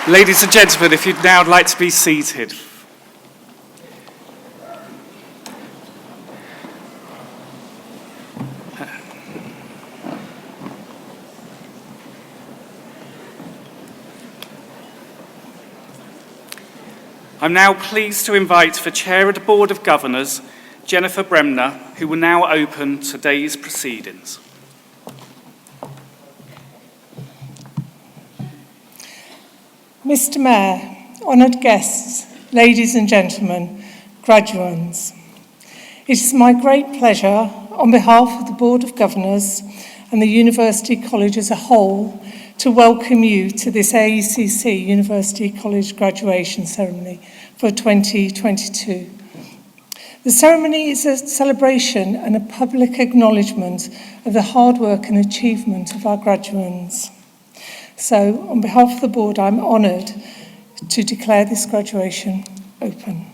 Ladies and gentlemen, if you'd now like to be seated. I'm now pleased to invite the Chair of the Board of Governors, Jennifer Bremner, who will now open today's proceedings. Mr. Mayor, honoured guests, ladies and gentlemen, graduands. It is my great pleasure, on behalf of the Board of Governors and the University College as a whole, to welcome you to this AECC University College graduation ceremony for 2022. The ceremony is a celebration and a public acknowledgement of the hard work and achievement of our graduands. So, on behalf of the board, I'm honoured to declare this graduation open.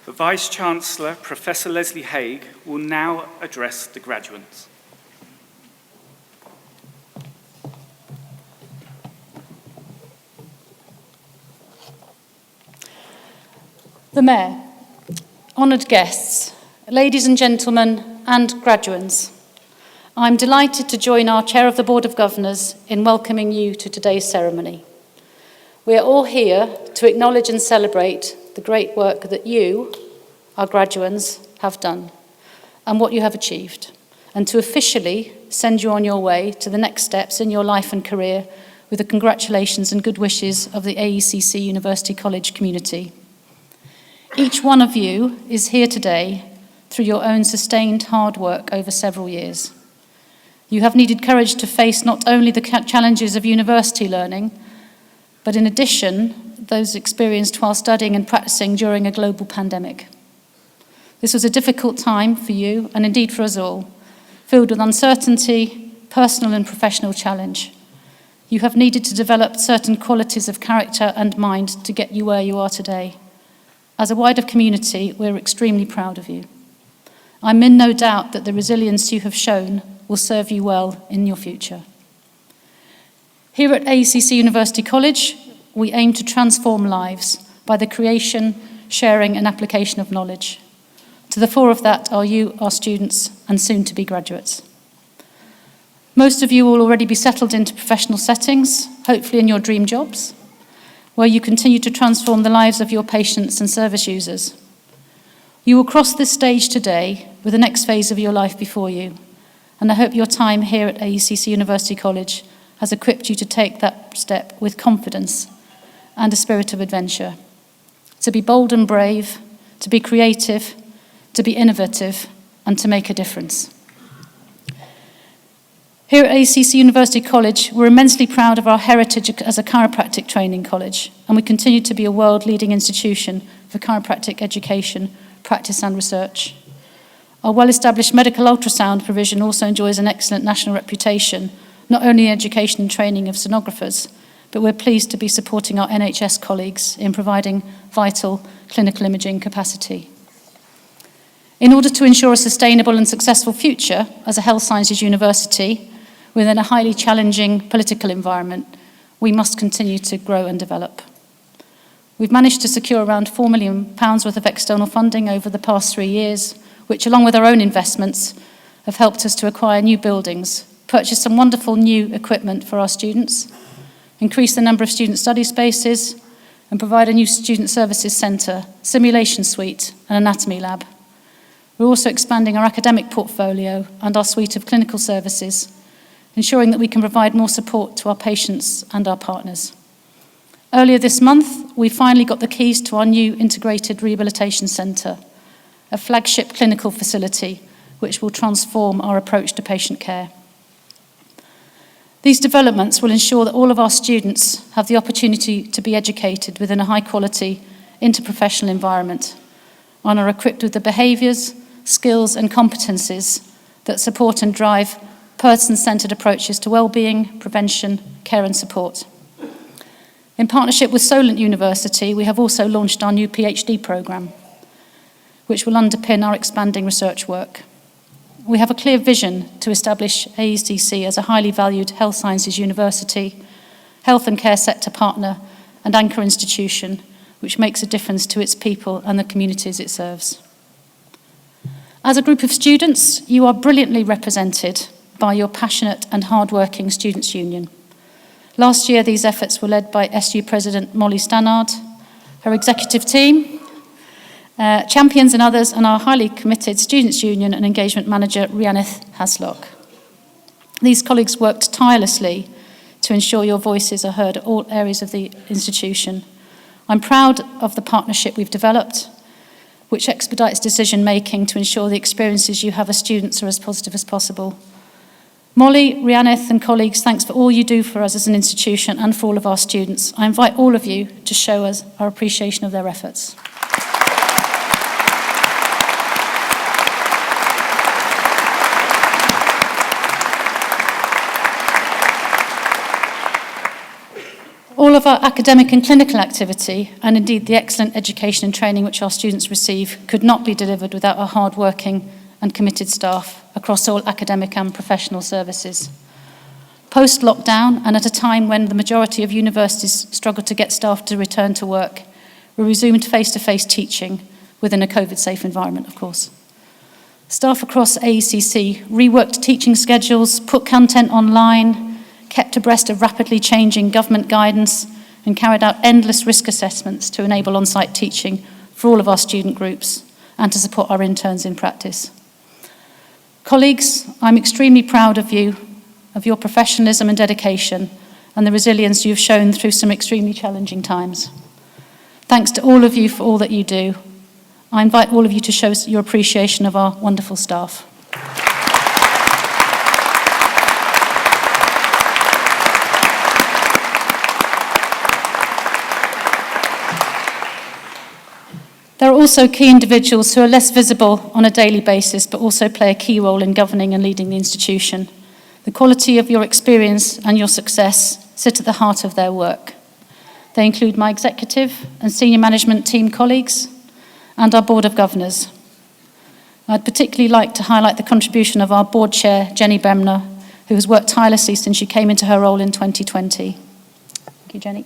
The Vice-Chancellor, Professor Leslie Haig, will now address the graduates. The Mayor, honoured guests, ladies and gentlemen and graduands, I'm delighted to join our Chair of the Board of Governors in welcoming you to today's ceremony. We are all here to acknowledge and celebrate the great work that you, our graduands, have done and what you have achieved, and to officially send you on your way to the next steps in your life and career with the congratulations and good wishes of the AECC University College community. Each one of you is here today through your own sustained hard work over several years. You have needed courage to face not only the challenges of university learning, but in addition, those experienced while studying and practicing during a global pandemic. This was a difficult time for you, and indeed for us all, filled with uncertainty, personal and professional challenge. You have needed to develop certain qualities of character and mind to get you where you are today. As a wider community, we're extremely proud of you. I'm in no doubt that the resilience you have shown will serve you well in your future. Here at AECC University College, we aim to transform lives by the creation, sharing and application of knowledge. To the fore of that are you, our students, and soon-to-be graduates. Most of you will already be settled into professional settings, hopefully in your dream jobs, where you continue to transform the lives of your patients and service users. You will cross this stage today with the next phase of your life before you, and I hope your time here at AECC University College has equipped you to take that step with confidence and a spirit of adventure, to be bold and brave, to be creative, to be innovative, and to make a difference. Here at AECC University College, we're immensely proud of our heritage as a chiropractic training college, and we continue to be a world-leading institution for chiropractic education, practice and research. Our well-established medical ultrasound provision also enjoys an excellent national reputation, not only in education and training of sonographers, but we're pleased to be supporting our NHS colleagues in providing vital clinical imaging capacity. In order to ensure a sustainable and successful future as a health sciences university, within a highly challenging political environment, we must continue to grow and develop. We've managed to secure around £4 million worth of external funding over the past 3 years, which, along with our own investments, have helped us to acquire new buildings, purchase some wonderful new equipment for our students, increase the number of student study spaces, and provide a new student services centre, simulation suite, and anatomy lab. We're also expanding our academic portfolio and our suite of clinical services, ensuring that we can provide more support to our patients and our partners. Earlier this month, we finally got the keys to our new integrated rehabilitation centre, a flagship clinical facility which will transform our approach to patient care. These developments will ensure that all of our students have the opportunity to be educated within a high-quality, interprofessional environment and are equipped with the behaviours, skills and competencies that support and drive person-centred approaches to well-being, prevention, care and support. In partnership with Solent University, we have also launched our new PhD programme, which will underpin our expanding research work. We have a clear vision to establish AECC as a highly valued health sciences university, health and care sector partner, and anchor institution, which makes a difference to its people and the communities it serves. As a group of students, you are brilliantly represented by your passionate and hard-working Students' Union. Last year, these efforts were led by SU President Molly Stannard, her executive team, champions and others, and our highly committed Students' Union and Engagement Manager, Rhiannith Haslock. These colleagues worked tirelessly to ensure your voices are heard at all areas of the institution. I'm proud of the partnership we've developed, which expedites decision-making to ensure the experiences you have as students are as positive as possible. Molly, Rhiannith and colleagues, thanks for all you do for us as an institution and for all of our students. I invite all of you to show us our appreciation of their efforts. All of our academic and clinical activity, and indeed the excellent education and training which our students receive, could not be delivered without our hard-working and committed staff across all academic and professional services. Post-lockdown, and at a time when the majority of universities struggled to get staff to return to work, we resumed face-to-face teaching within a COVID-safe environment, of course. Staff across AECC reworked teaching schedules, put content online, kept abreast of rapidly changing government guidance, and carried out endless risk assessments to enable on-site teaching for all of our student groups and to support our interns in practice. Colleagues, I'm extremely proud of you, of your professionalism and dedication, and the resilience you've shown through some extremely challenging times. Thanks to all of you for all that you do. I invite all of you to show your appreciation of our wonderful staff. There are also key individuals who are less visible on a daily basis, but also play a key role in governing and leading the institution. The quality of your experience and your success sit at the heart of their work. They include my executive and senior management team colleagues and our board of governors. I'd particularly like to highlight the contribution of our board chair, Jenny Bremner, who has worked tirelessly since she came into her role in 2020. Thank you, Jenny.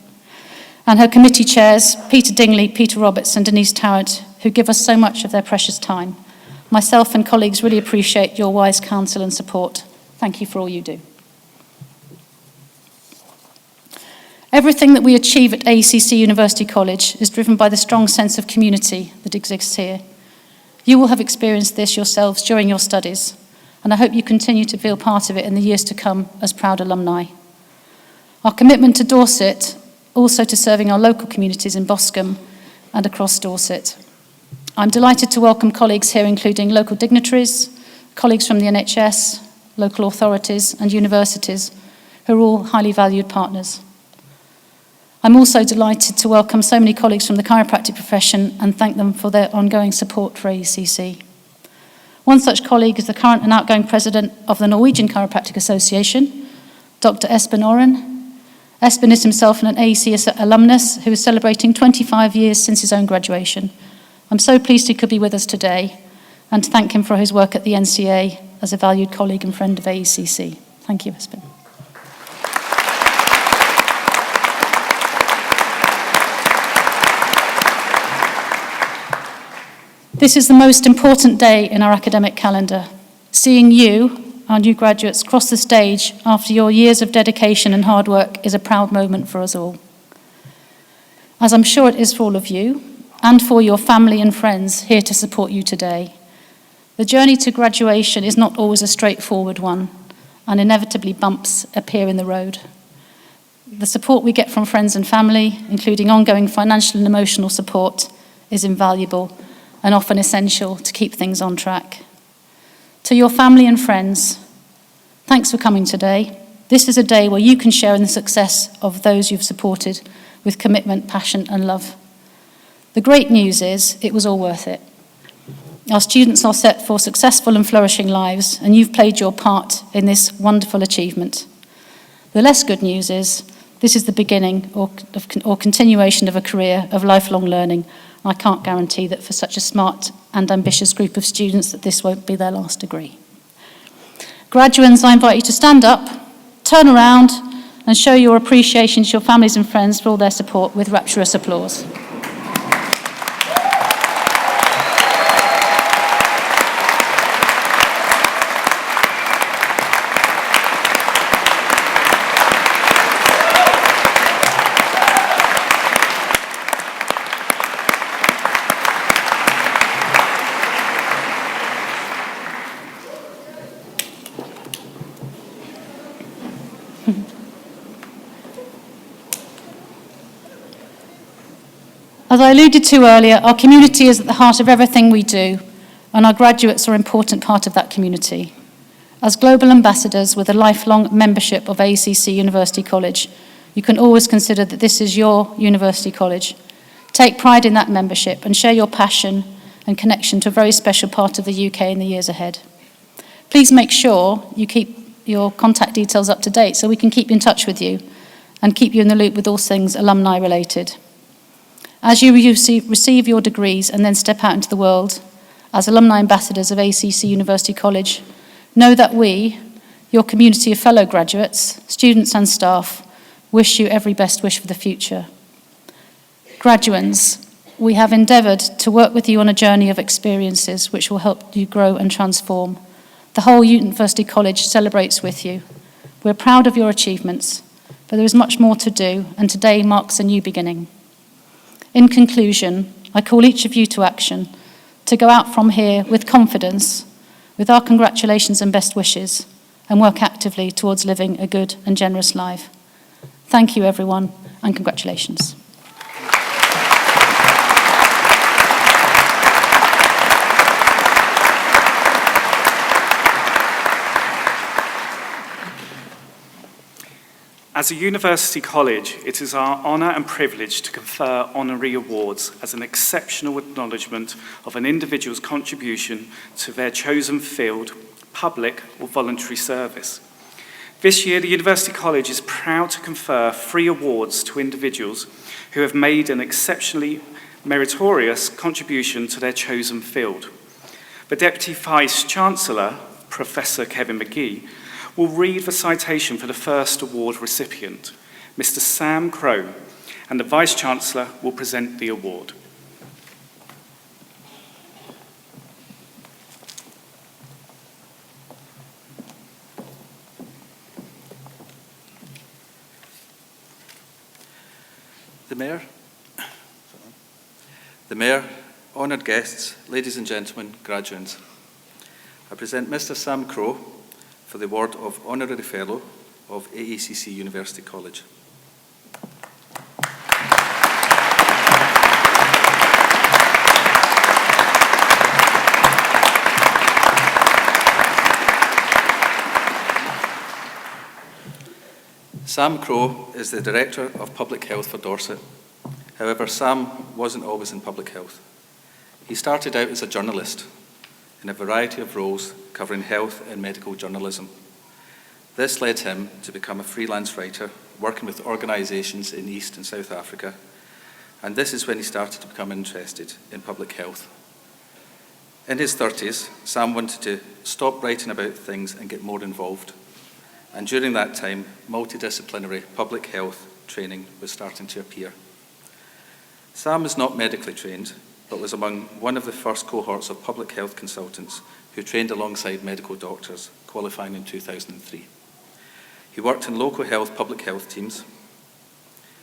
And her committee chairs, Peter Dingley, Peter Roberts and Denise Tarrant, who give us so much of their precious time. Myself and colleagues really appreciate your wise counsel and support. Thank you for all you do. Everything that we achieve at AECC University College is driven by the strong sense of community that exists here. You will have experienced this yourselves during your studies, and I hope you continue to feel part of it in the years to come as proud alumni. Our commitment to Dorset, also to serving our local communities in Boscombe and across Dorset. I'm delighted to welcome colleagues here, including local dignitaries, colleagues from the NHS, local authorities and universities, who are all highly valued partners. I'm also delighted to welcome so many colleagues from the chiropractic profession and thank them for their ongoing support for AECC. One such colleague is the current and outgoing president of the Norwegian Chiropractic Association, Dr. Espen Oren. Espen is himself an AECC alumnus who is celebrating 25 years since his own graduation. I'm so pleased he could be with us today and to thank him for his work at the NCA as a valued colleague and friend of AECC. Thank you, Espen. This is the most important day in our academic calendar. Seeing you, our new graduates, cross the stage after your years of dedication and hard work is a proud moment for us all. As I'm sure it is for all of you, and for your family and friends here to support you today. The journey to graduation is not always a straightforward one, and inevitably bumps appear in the road. The support we get from friends and family, including ongoing financial and emotional support, is invaluable and often essential to keep things on track. To your family and friends, thanks for coming today. This is a day where you can share in the success of those you've supported with commitment, passion and love. The great news is it was all worth it. Our students are set for successful and flourishing lives, and you've played your part in this wonderful achievement. The less good news is this is the beginning or continuation of a career of lifelong learning. I can't guarantee that for such a smart and ambitious group of students that this won't be their last degree. Graduands, I invite you to stand up, turn around, and show your appreciation to your families and friends for all their support with rapturous applause. As I alluded to earlier, our community is at the heart of everything we do, and our graduates are an important part of that community. As global ambassadors with a lifelong membership of AECC University College, you can always consider that this is your university college. Take pride in that membership and share your passion and connection to a very special part of the UK in the years ahead. Please make sure you keep your contact details up to date so we can keep in touch with you and keep you in the loop with all things alumni related. As you receive your degrees and then step out into the world as alumni ambassadors of AECC University College, know that we, your community of fellow graduates, students and staff, wish you every best wish for the future. Graduands, we have endeavoured to work with you on a journey of experiences which will help you grow and transform. The whole University College celebrates with you. We're proud of your achievements, but there is much more to do, and today marks a new beginning. In conclusion, I call each of you to action, to go out from here with confidence, with our congratulations and best wishes, and work actively towards living a good and generous life. Thank you, everyone, and congratulations. As a university college, it is our honour and privilege to confer honorary awards as an exceptional acknowledgement of an individual's contribution to their chosen field, public or voluntary service. This year, the University College is proud to confer 3 awards to individuals who have made an exceptionally meritorious contribution to their chosen field. The Deputy Vice-Chancellor, Professor Kevin McGee, will read the citation for the first award recipient, Mr. Sam Crowe, and the Vice-Chancellor will present the award. The Mayor, honoured guests, ladies and gentlemen, graduates, I present Mr. Sam Crowe for the award of Honorary Fellow of AECC University College. Sam Crowe is the Director of Public Health for Dorset. However, Sam wasn't always in public health. He started out as a journalist in a variety of roles covering health and medical journalism. This led him to become a freelance writer, working with organisations in East and South Africa, and this is when he started to become interested in public health. In his 30s, Sam wanted to stop writing about things and get more involved, and during that time, multidisciplinary public health training was starting to appear. Sam is not medically trained, but was among one of the first cohorts of public health consultants who trained alongside medical doctors, qualifying in 2003. He worked in local health public health teams,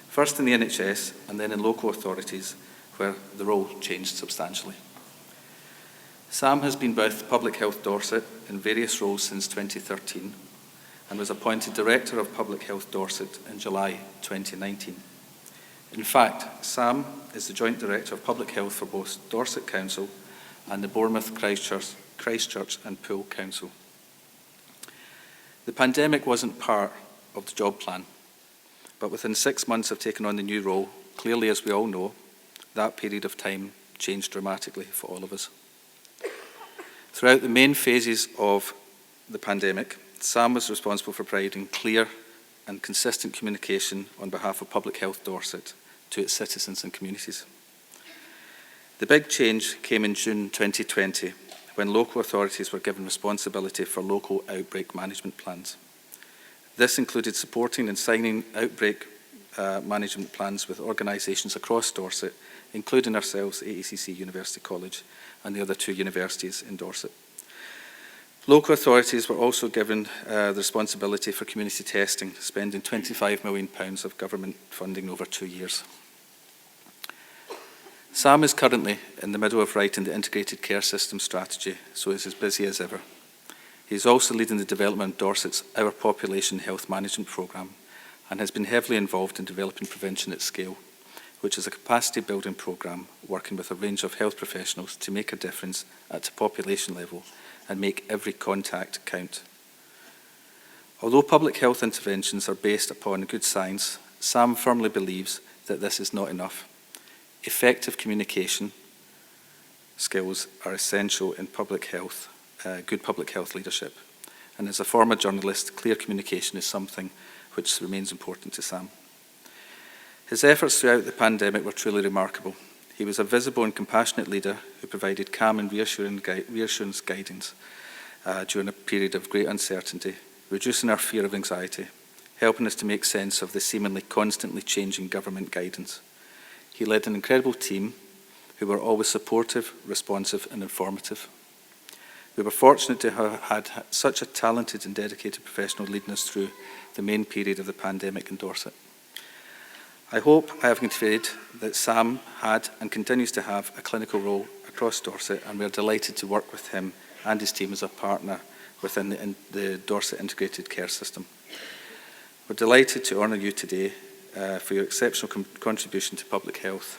first in the NHS and then in local authorities, where the role changed substantially. Sam has been with Public Health Dorset in various roles since 2013 and was appointed Director of Public Health Dorset in July 2019. In fact, Sam is the Joint Director of Public Health for both Dorset Council and the Bournemouth, Christchurch and Poole Council. The pandemic wasn't part of the job plan, but within 6 months of taking on the new role, clearly, as we all know, that period of time changed dramatically for all of us. Throughout the main phases of the pandemic, Sam was responsible for providing clear and consistent communication on behalf of Public Health Dorset to its citizens and communities. The big change came in June 2020, when local authorities were given responsibility for local outbreak management plans. This included supporting and signing outbreak management plans with organisations across Dorset, including ourselves, AECC University College, and the other two universities in Dorset. Local authorities were also given the responsibility for community testing, spending £25 million of government funding over 2 years. Sam is currently in the middle of writing the Integrated Care System strategy, so he's as busy as ever. He's also leading the development of Dorset's Our Population Health Management Programme and has been heavily involved in developing Prevention at Scale, which is a capacity building programme working with a range of health professionals to make a difference at a population level and make every contact count. Although public health interventions are based upon good science, Sam firmly believes that this is not enough. Effective communication skills are essential in public health, good public health leadership. And as a former journalist, clear communication is something which remains important to Sam. His efforts throughout the pandemic were truly remarkable. He was a visible and compassionate leader who provided calm and reassurance guidance during a period of great uncertainty, reducing our fear of anxiety, helping us to make sense of the seemingly constantly changing government guidance. He led an incredible team who were always supportive, responsive and informative. We were fortunate to have had such a talented and dedicated professional leading us through the main period of the pandemic in Dorset. I hope I have conveyed that Sam had and continues to have a clinical role across Dorset, and we are delighted to work with him and his team as a partner within the Dorset Integrated Care System. We're delighted to honour you today for your exceptional contribution to public health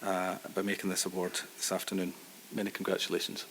by making this award this afternoon. Many congratulations.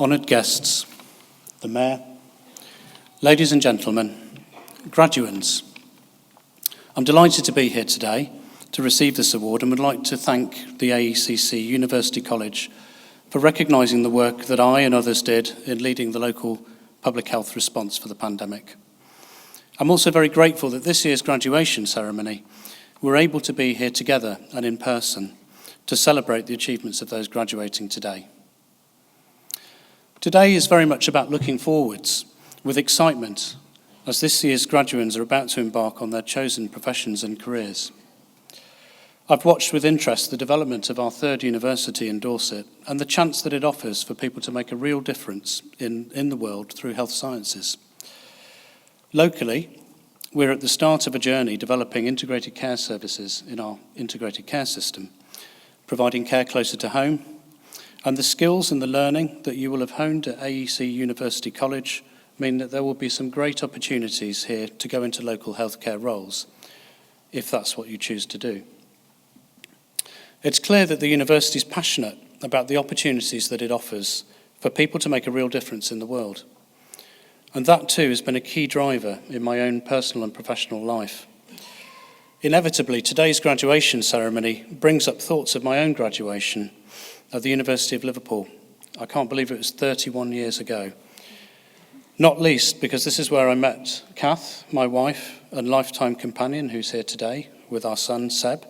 Honoured guests, the Mayor, ladies and gentlemen, graduands, I'm delighted to be here today to receive this award and would like to thank the AECC University College for recognising the work that I and others did in leading the local public health response for the pandemic. I'm also very grateful that this year's graduation ceremony we're able to be here together and in person to celebrate the achievements of those graduating today. Today is very much about looking forwards with excitement as this year's graduands are about to embark on their chosen professions and careers. I've watched with interest the development of our third university in Dorset and the chance that it offers for people to make a real difference in the world through health sciences. Locally, we're at the start of a journey developing integrated care services in our integrated care system, providing care closer to home, and the skills and the learning that you will have honed at AEC University College mean that there will be some great opportunities here to go into local healthcare roles, if that's what you choose to do. It's clear that the university is passionate about the opportunities that it offers for people to make a real difference in the world. And that too has been a key driver in my own personal and professional life. Inevitably, today's graduation ceremony brings up thoughts of my own graduation at the University of Liverpool. I can't believe it was 31 years ago. Not least because this is where I met Kath, my wife and lifetime companion, who's here today with our son Seb.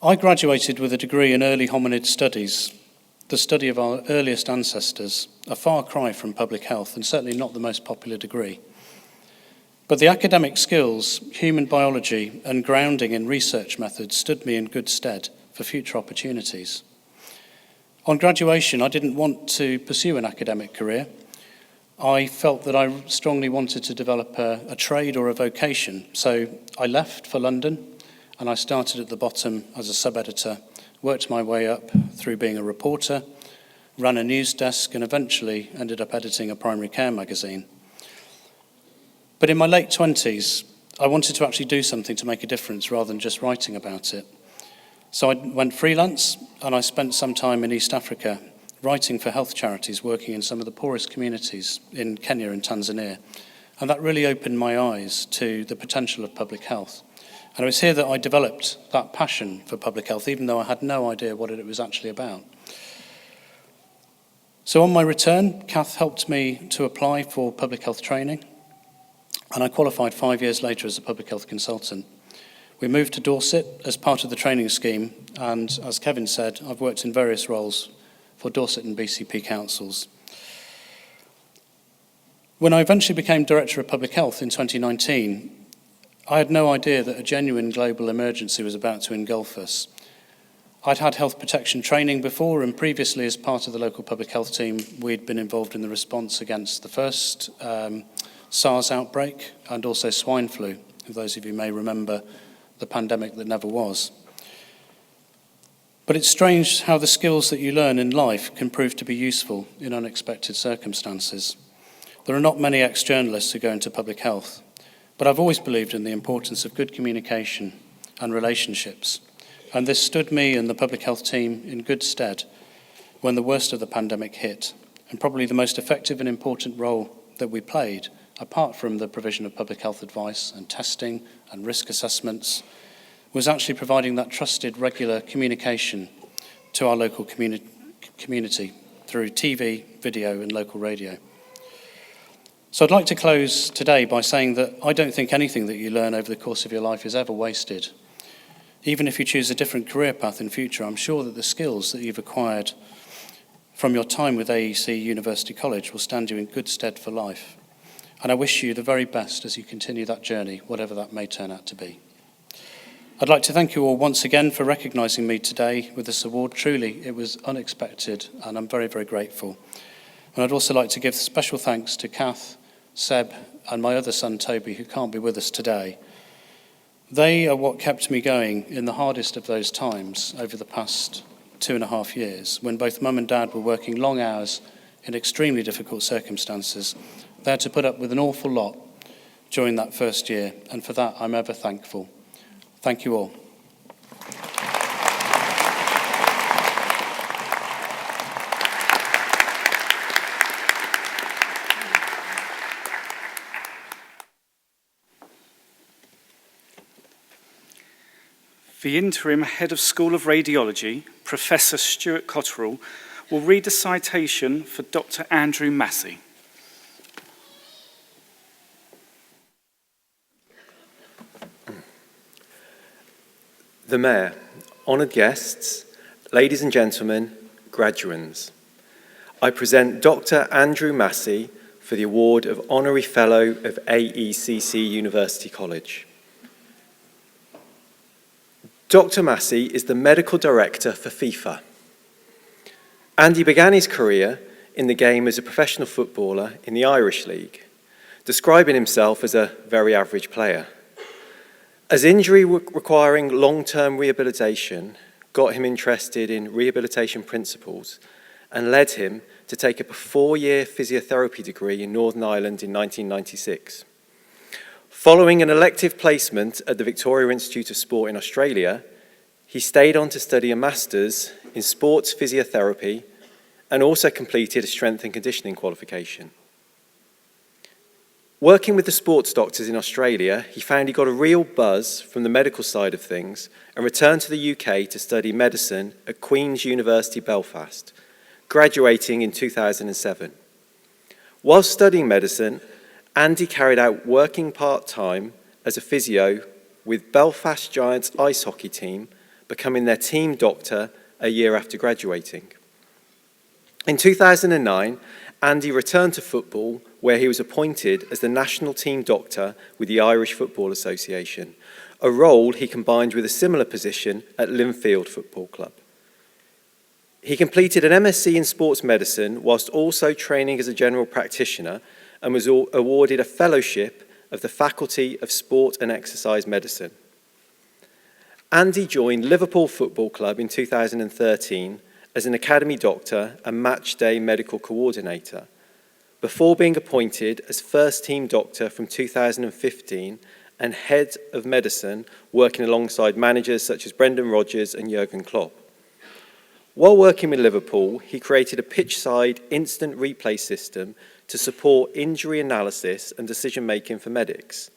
I graduated with a degree in early hominid studies, the study of our earliest ancestors, a far cry from public health and certainly not the most popular degree. But the academic skills, human biology and grounding in research methods stood me in good stead for future opportunities. On graduation, I didn't want to pursue an academic career. I felt that I strongly wanted to develop a trade or a vocation. So I left for London and I started at the bottom as a sub-editor, worked my way up through being a reporter, ran a news desk and eventually ended up editing a primary care magazine. But in my late 20s, I wanted to actually do something to make a difference rather than just writing about it. So I went freelance and I spent some time in East Africa writing for health charities working in some of the poorest communities in Kenya and Tanzania. And that really opened my eyes to the potential of public health. And it was here that I developed that passion for public health, even though I had no idea what it was actually about. So on my return, Kath helped me to apply for public health training, and I qualified 5 years later as a public health consultant. We moved to Dorset as part of the training scheme, and as Kevin said, I've worked in various roles for Dorset and BCP councils. When I eventually became Director of Public Health in 2019, I had no idea that a genuine global emergency was about to engulf us. I'd had health protection training before, and previously as part of the local public health team, we'd been involved in the response against the first SARS outbreak and also swine flu, if those of you may remember the pandemic that never was. But it's strange how the skills that you learn in life can prove to be useful in unexpected circumstances. There are not many ex-journalists who go into public health, but I've always believed in the importance of good communication and relationships, and this stood me and the public health team in good stead when the worst of the pandemic hit, and probably the most effective and important role that we played, apart from the provision of public health advice and testing and risk assessments, was actually providing that trusted, regular communication to our local community through TV, video and local radio. So I'd like to close today by saying that I don't think anything that you learn over the course of your life is ever wasted. Even if you choose a different career path in future, I'm sure that the skills that you've acquired from your time with AEC University College will stand you in good stead for life. And I wish you the very best as you continue that journey, whatever that may turn out to be. I'd like to thank you all once again for recognising me today with this award. Truly, it was unexpected, and I'm very, very grateful. And I'd also like to give special thanks to Kath, Seb, and my other son, Toby, who can't be with us today. They are what kept me going in the hardest of those times over the past 2.5 years, when both Mum and Dad were working long hours in extremely difficult circumstances. They had to put up with an awful lot during that first year, and for that I'm ever thankful. Thank you all. The interim head of School of Radiology, Professor Stuart Cotterill, will read a citation for Dr. Andrew Massey. The Mayor, honoured guests, ladies and gentlemen, graduands, I present Dr. Andrew Massey for the award of Honorary Fellow of AECC University College. Dr. Massey is the Medical Director for FIFA. Andy began his career in the game as a professional footballer in the Irish League, describing himself as a very average player. As injury requiring long-term rehabilitation got him interested in rehabilitation principles and led him to take up a 4-year physiotherapy degree in Northern Ireland in 1996. Following an elective placement at the Victoria Institute of Sport in Australia, he stayed on to study a master's in sports physiotherapy and also completed a strength and conditioning qualification. Working with the sports doctors in Australia, he found he got a real buzz from the medical side of things and returned to the UK to study medicine at Queen's University Belfast, graduating in 2007. While studying medicine, Andy carried out working part-time as a physio with Belfast Giants ice hockey team, becoming their team doctor a year after graduating. In 2009, Andy returned to football, where he was appointed as the national team doctor with the Irish Football Association, a role he combined with a similar position at Linfield Football Club. He completed an MSc in sports medicine whilst also training as a general practitioner and was awarded a fellowship of the Faculty of Sport and Exercise Medicine. Andy joined Liverpool Football Club in 2013 as an academy doctor and match day medical coordinator, before being appointed as first team doctor from 2015 and head of medicine, working alongside managers such as Brendan Rodgers and Jurgen Klopp. While working with Liverpool, he created a pitch-side instant replay system to support injury analysis and decision-making for medics.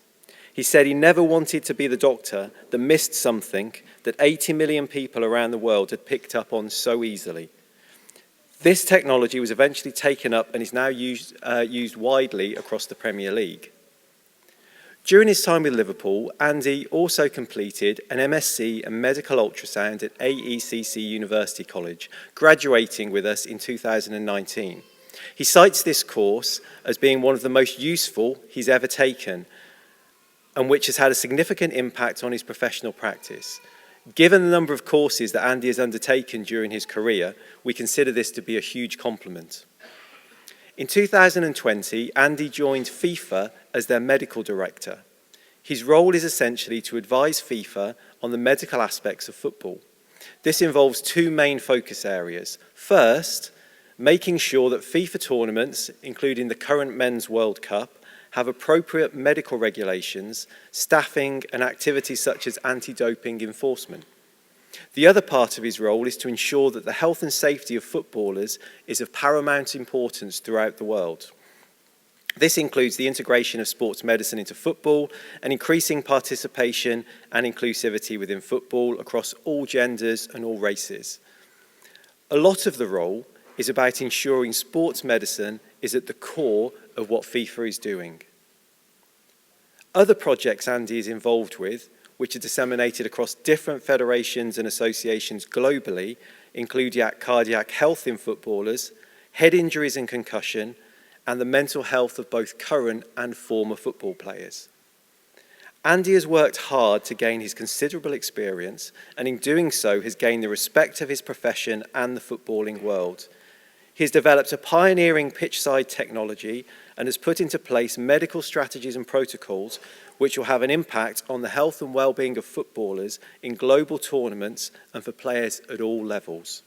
He said he never wanted to be the doctor that missed something that 80 million people around the world had picked up on so easily. This technology was eventually taken up and is now used widely across the Premier League. During his time with Liverpool, Andy also completed an MSc in Medical Ultrasound at AECC University College, graduating with us in 2019. He cites this course as being one of the most useful he's ever taken, and which has had a significant impact on his professional practice. Given the number of courses that Andy has undertaken during his career, we consider this to be a huge compliment. In 2020, Andy joined FIFA as their medical director. His role is essentially to advise FIFA on the medical aspects of football. This involves two main focus areas. First, making sure that FIFA tournaments, including the current Men's World Cup, have appropriate medical regulations, staffing, and activities such as anti-doping enforcement. The other part of his role is to ensure that the health and safety of footballers is of paramount importance throughout the world. This includes the integration of sports medicine into football and increasing participation and inclusivity within football across all genders and all races. A lot of the role is about ensuring sports medicine is at the core of what FIFA is doing. Other projects Andy is involved with, which are disseminated across different federations and associations globally, include cardiac health in footballers, head injuries and concussion, and the mental health of both current and former football players. Andy has worked hard to gain his considerable experience, and in doing so has gained the respect of his profession and the footballing world. He has developed a pioneering pitch-side technology and has put into place medical strategies and protocols which will have an impact on the health and well-being of footballers in global tournaments and for players at all levels.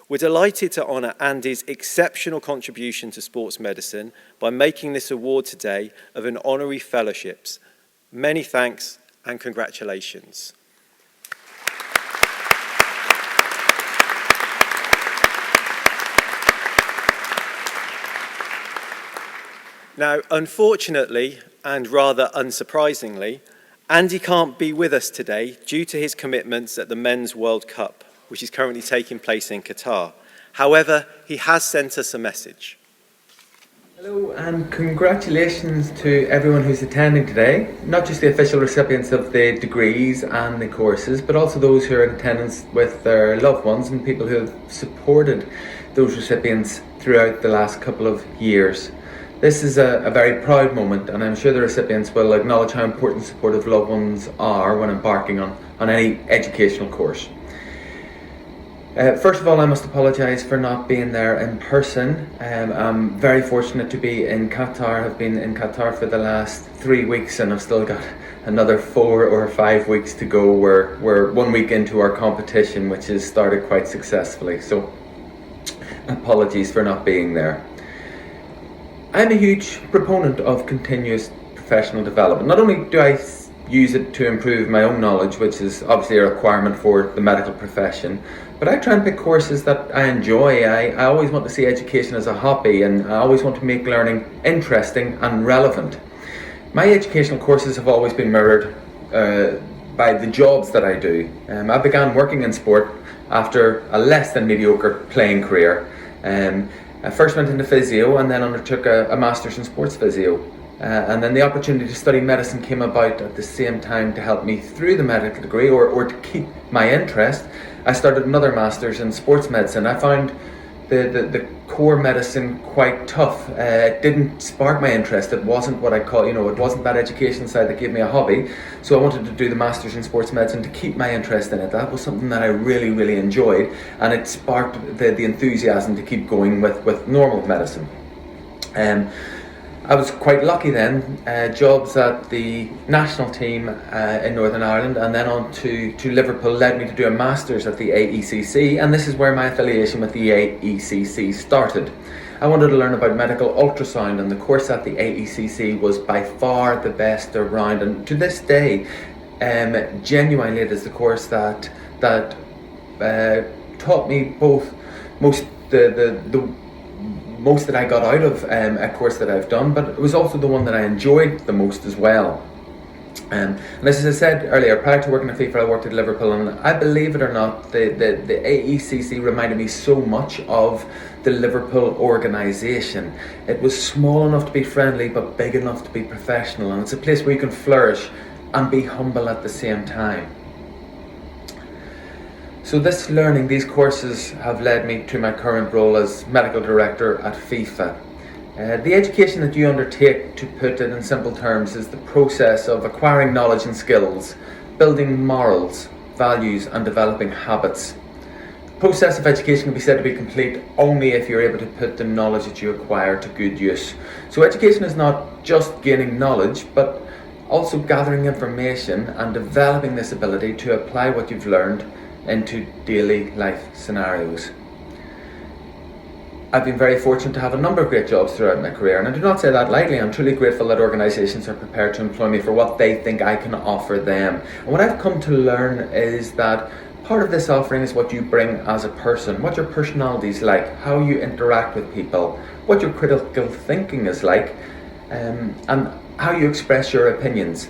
We're delighted to honour Andy's exceptional contribution to sports medicine by making this award today of an honorary fellowships. Many thanks and congratulations. Now, unfortunately, and rather unsurprisingly, Andy can't be with us today due to his commitments at the Men's World Cup, which is currently taking place in Qatar. However, he has sent us a message. Hello and congratulations to everyone who's attending today, not just the official recipients of the degrees and the courses, but also those who are in attendance with their loved ones and people who have supported those recipients throughout the last couple of years. This is a very proud moment, and I'm sure the recipients will acknowledge how important supportive loved ones are when embarking on any educational course. First of all, I must apologise for not being there in person. I'm very fortunate to be in Qatar. I've been in Qatar for the last 3 weeks, and I've still got another 4 or 5 weeks to go. We're 1 week into our competition, which has started quite successfully, so apologies for not being there. I'm a huge proponent of continuous professional development. Not only do I use it to improve my own knowledge, which is obviously a requirement for the medical profession, but I try and pick courses that I enjoy. I always want to see education as a hobby, and I always want to make learning interesting and relevant. My educational courses have always been mirrored by the jobs that I do. I began working in sport after a less than mediocre playing career. I first went into physio and then undertook a master's in sports physio. And then the opportunity to study medicine came about at the same time to help me through the medical degree or to keep my interest. I started another master's in sports medicine. I found the core medicine quite tough. It didn't spark my interest. It wasn't what I call, it wasn't that education side that gave me a hobby. So I wanted to do the master's in sports medicine to keep my interest in it. That was something that I really, really enjoyed, and it sparked the enthusiasm to keep going with normal medicine. I was quite lucky then, jobs at the national team in Northern Ireland and then on to Liverpool led me to do a master's at the AECC, and this is where my affiliation with the AECC started. I wanted to learn about medical ultrasound, and the course at the AECC was by far the best around, and to this day, genuinely it is the course that taught me both most that I got out of a course that I've done, but it was also the one that I enjoyed the most as well. And as I said earlier, prior to working at FIFA, I worked at Liverpool, and I believe it or not, the AECC reminded me so much of the Liverpool organisation. It was small enough to be friendly, but big enough to be professional, and it's a place where you can flourish and be humble at the same time. So this learning, these courses have led me to my current role as medical director at FIFA. The education that you undertake, to put it in simple terms, is the process of acquiring knowledge and skills, building morals, values and developing habits. The process of education can be said to be complete only if you're able to put the knowledge that you acquire to good use. So education is not just gaining knowledge, but also gathering information and developing this ability to apply what you've learned into daily life scenarios. I've been very fortunate to have a number of great jobs throughout my career, and I do not say that lightly. I'm truly grateful that organisations are prepared to employ me for what they think I can offer them. And what I've come to learn is that part of this offering is what you bring as a person, what your personality is like, how you interact with people, what your critical thinking is like, and how you express your opinions.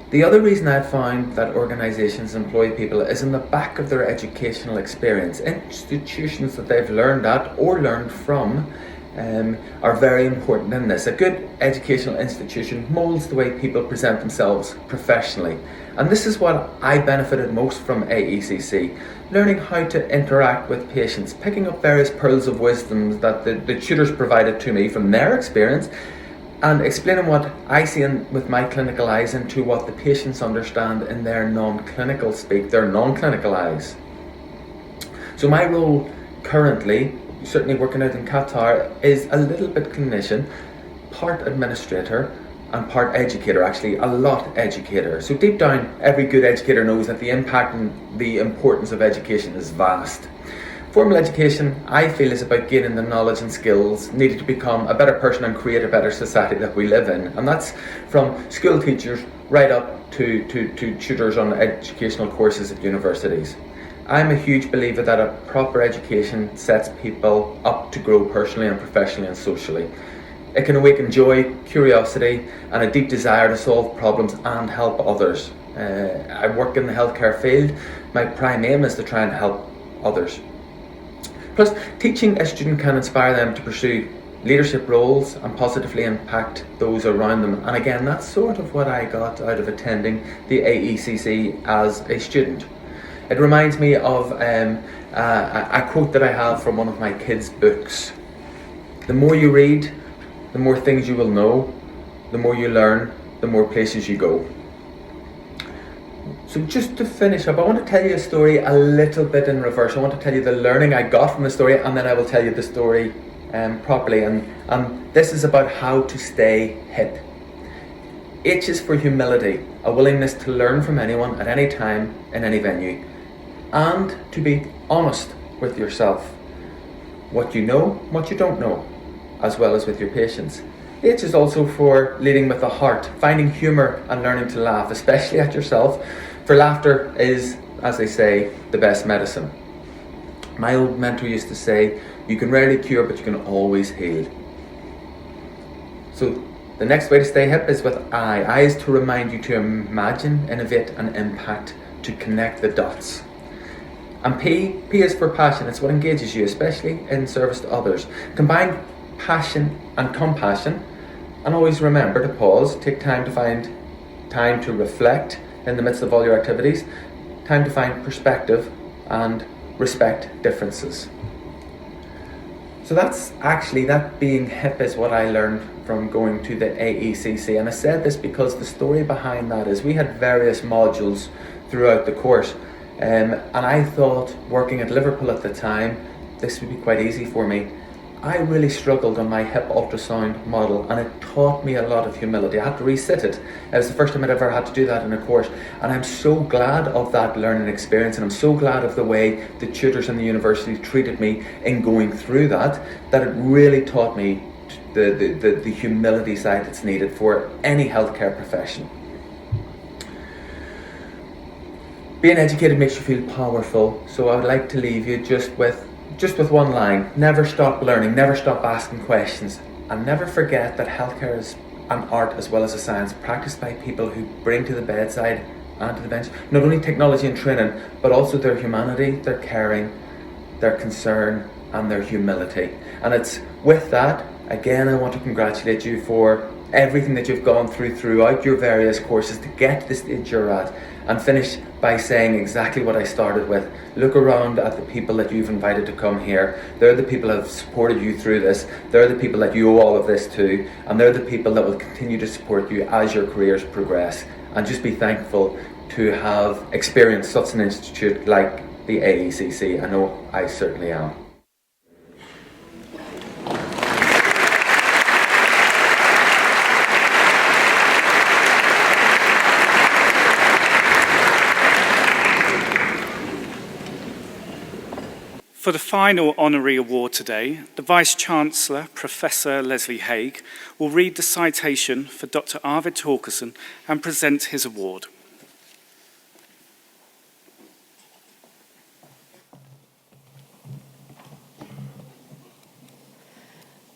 The other reason I've found that organisations employ people is in the back of their educational experience. Institutions that they've learned at or learned from are very important in this. A good educational institution moulds the way people present themselves professionally. And this is what I benefited most from AECC, learning how to interact with patients, picking up various pearls of wisdom that the tutors provided to me from their experience, and explaining what I see with my clinical eyes into what the patients understand in their non-clinical speak, their non-clinical eyes. So my role currently, certainly working out in Qatar, is a little bit clinician, part administrator and part educator, actually a lot educator. So deep down, every good educator knows that the impact and the importance of education is vast. Formal education, I feel, is about gaining the knowledge and skills needed to become a better person and create a better society that we live in. And that's from school teachers right up to tutors on educational courses at universities. I'm a huge believer that a proper education sets people up to grow personally and professionally and socially. It can awaken joy, curiosity and a deep desire to solve problems and help others. I work in the healthcare field. My prime aim is to try and help others. Plus, teaching a student can inspire them to pursue leadership roles and positively impact those around them. And again, that's sort of what I got out of attending the AECC as a student. It reminds me of a quote that I have from one of my kids' books. The more you read, the more things you will know. The more you learn, the more places you go. So just to finish up, I want to tell you a story a little bit in reverse. I want to tell you the learning I got from the story, and then I will tell you the story properly. And this is about how to stay hip. H is for humility, a willingness to learn from anyone at any time in any venue, and to be honest with yourself. What you know, what you don't know, as well as with your patients. H is also for leading with the heart, finding humour and learning to laugh, especially at yourself. For laughter is, as they say, the best medicine. My old mentor used to say, you can rarely cure, but you can always heal. So the next way to stay hip is with I. I is to remind you to imagine, innovate and impact, to connect the dots. And P is for passion. It's what engages you, especially in service to others. Combine passion and compassion, and always remember to pause, take time to find time to reflect in the midst of all your activities, time to find perspective and respect differences. So that's actually, that being hip is what I learned from going to the AECC. And I said this because the story behind that is we had various modules throughout the course. And I thought, working at Liverpool at the time, this would be quite easy for me. I really struggled on my hip ultrasound model, and it taught me a lot of humility. I had to resit it. It was the first time I'd ever had to do that in a course, and I'm so glad of that learning experience, and I'm so glad of the way the tutors in the university treated me in going through that it really taught me the humility side that's needed for any healthcare profession. Being educated makes you feel powerful, so I would like to leave you just with one line. Never stop learning, never stop asking questions, and never forget that healthcare is an art as well as a science, practiced by people who bring to the bedside and to the bench not only technology and training, but also their humanity, their caring, their concern, and their humility. And it's with that, again, I want to congratulate you for everything that you've gone throughout your various courses to get to the stage you're at, and finish by saying exactly what I started with. Look around at the people that you've invited to come here. They're the people that have supported you through this. They're the people that you owe all of this to, and they're the people that will continue to support you as your careers progress. And just be thankful to have experienced such an institute like the AECC. I know I certainly am. For the final honorary award today, the Vice-Chancellor, Professor Leslie Haig, will read the citation for Dr. Arvid Torkelson and present his award.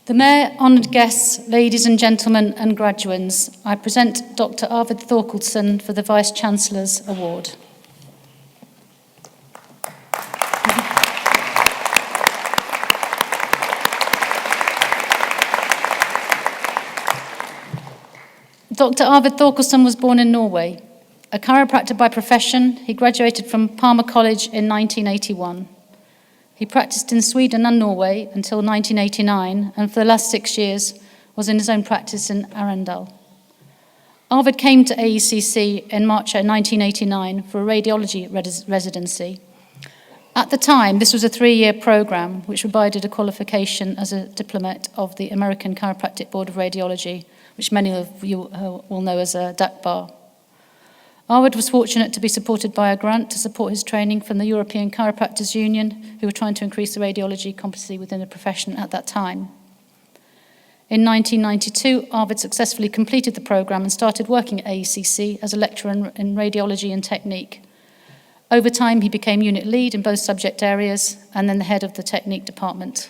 The Mayor, honoured guests, ladies and gentlemen and graduates, I present Dr. Arvid Torkelson for the Vice-Chancellor's Award. Dr. Arvid Torkelson was born in Norway. A chiropractor by profession, he graduated from Palmer College in 1981. He practiced in Sweden and Norway until 1989, and for the last 6 years was in his own practice in Arendal. Arvid came to AECC in March 1989 for a radiology residency. At the time, this was a 3-year program which provided a qualification as a diplomat of the American Chiropractic Board of Radiology, which many of you will know as a DACBAR. Arvid was fortunate to be supported by a grant to support his training from the European Chiropractors Union, who were trying to increase the radiology competency within the profession at that time. In 1992, Arvid successfully completed the program and started working at AECC as a lecturer in radiology and technique. Over time, he became unit lead in both subject areas and then the head of the technique department.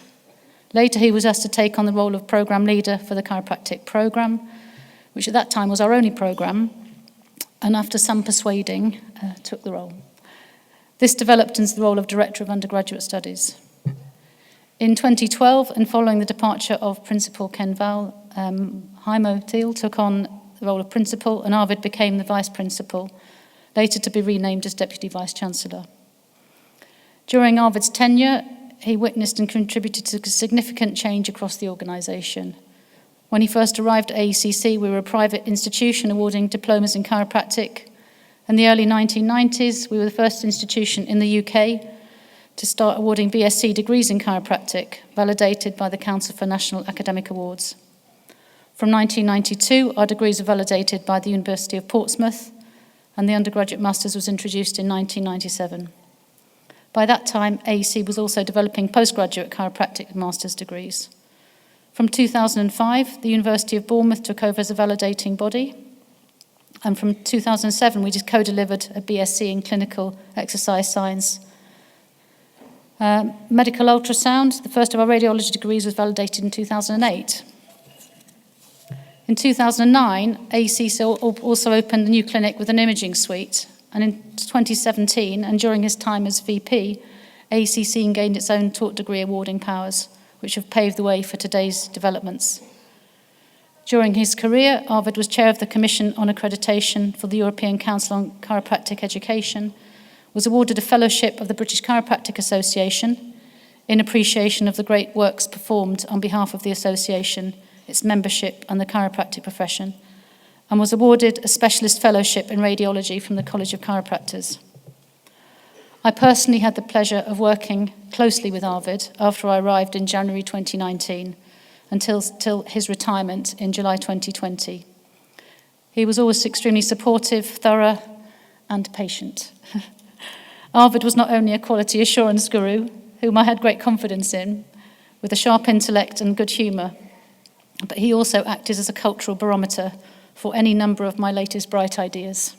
Later, he was asked to take on the role of program leader for the chiropractic program, which at that time was our only program, and after some persuading, took the role. This developed into the role of Director of Undergraduate Studies. In 2012, and following the departure of Principal Ken Val, Heimo Thiel took on the role of Principal, and Arvid became the Vice Principal, later to be renamed as Deputy Vice Chancellor. During Arvid's tenure, he witnessed and contributed to significant change across the organisation. When he first arrived at AECC, we were a private institution awarding diplomas in chiropractic. In the early 1990s, we were the first institution in the UK to start awarding BSc degrees in chiropractic, validated by the Council for National Academic Awards. From 1992, our degrees were validated by the University of Portsmouth, and the undergraduate masters was introduced in 1997. By that time, AEC was also developing postgraduate chiropractic master's degrees. From 2005, the University of Bournemouth took over as a validating body. And from 2007, we just co-delivered a BSc in clinical exercise science. Medical ultrasound, the first of our radiology degrees, was validated in 2008. In 2009, AEC also opened a new clinic with an imaging suite. And in 2017, and during his time as VP, AECC gained its own taught degree awarding powers, which have paved the way for today's developments. During his career, Arvid was chair of the Commission on Accreditation for the European Council on Chiropractic Education, was awarded a fellowship of the British Chiropractic Association in appreciation of the great works performed on behalf of the association, its membership and the chiropractic profession, and was awarded a specialist fellowship in radiology from the College of Chiropractors. I personally had the pleasure of working closely with Arvid after I arrived in January 2019 until his retirement in July 2020. He was always extremely supportive, thorough, and patient. Arvid was not only a quality assurance guru, whom I had great confidence in, with a sharp intellect and good humour, but he also acted as a cultural barometer for any number of my latest bright ideas.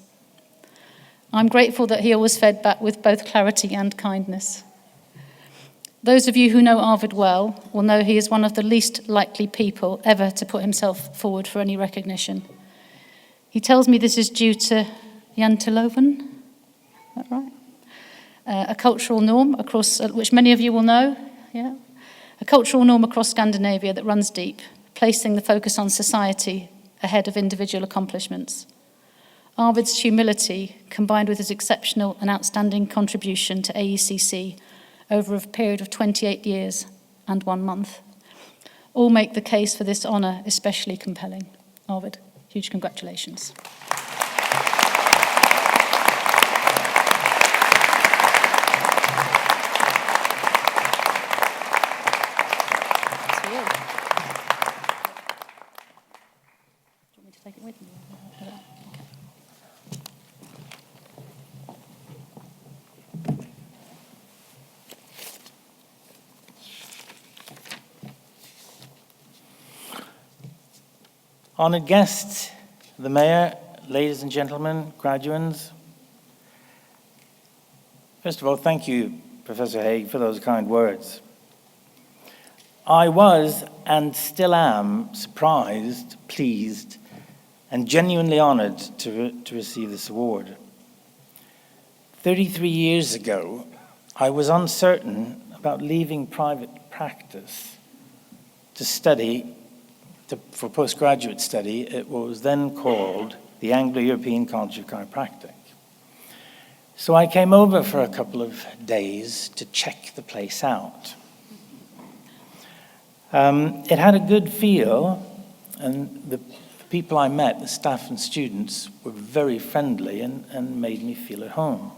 I'm grateful that he always fed back with both clarity and kindness. Those of you who know Arvid well will know he is one of the least likely people ever to put himself forward for any recognition. He tells me this is due to janteloven, is that right? A cultural norm across, which many of you will know, yeah? A cultural norm across Scandinavia that runs deep, placing the focus on society ahead of individual accomplishments. Arvid's humility, combined with his exceptional and outstanding contribution to AECC over a period of 28 years and 1 month, all make the case for this honour especially compelling. Arvid, huge congratulations. Take it with me. Okay. Honoured guests, the Mayor, ladies and gentlemen, graduands. First of all, thank you, Professor Haig, for those kind words. I was, and still am, surprised, pleased, and genuinely honoured to receive this award. 33 years ago, I was uncertain about leaving private practice to study, for postgraduate study, at what was then called the Anglo-European College of Chiropractic. So I came over for a couple of days to check the place out. It had a good feel, and the people I met, the staff and students, were very friendly and made me feel at home.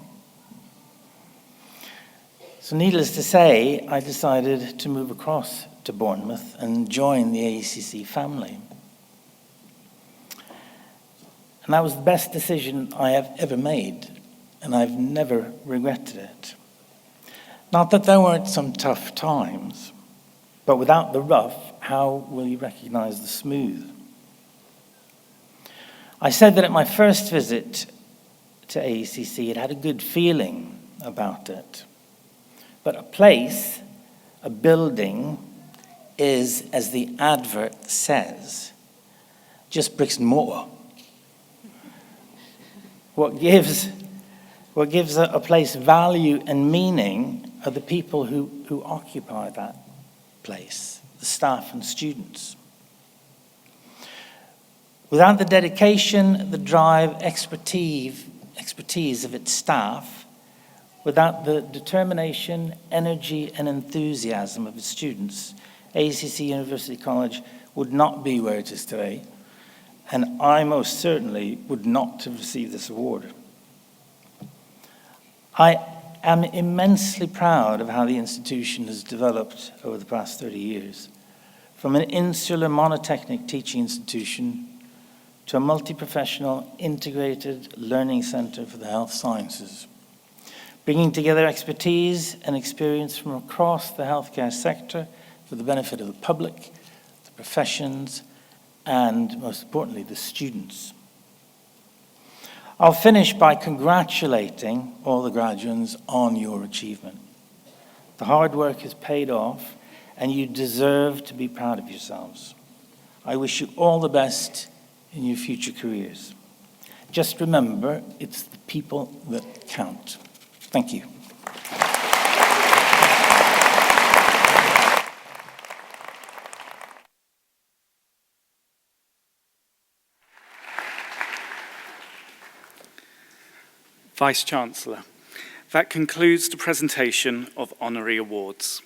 So needless to say, I decided to move across to Bournemouth and join the AECC family. And that was the best decision I have ever made, and I've never regretted it. Not that there weren't some tough times, but without the rough, how will you recognize the smooth? I said that at my first visit to AECC, it had a good feeling about it. But a place, a building, is, as the advert says, just bricks and mortar. What gives a place value and meaning are the people who occupy that place, the staff and students. Without the dedication, the drive, expertise of its staff, without the determination, energy, and enthusiasm of its students, AECC University College would not be where it is today, and I most certainly would not have received this award. I am immensely proud of how the institution has developed over the past 30 years, from an insular monotechnic teaching institution to a multi-professional integrated learning centre for the health sciences, bringing together expertise and experience from across the healthcare sector for the benefit of the public, the professions, and most importantly, the students. I'll finish by congratulating all the graduates on your achievement. The hard work has paid off, and you deserve to be proud of yourselves. I wish you all the best in your future careers. Just remember, it's the people that count. Thank you. Vice-Chancellor, that concludes the presentation of honorary awards.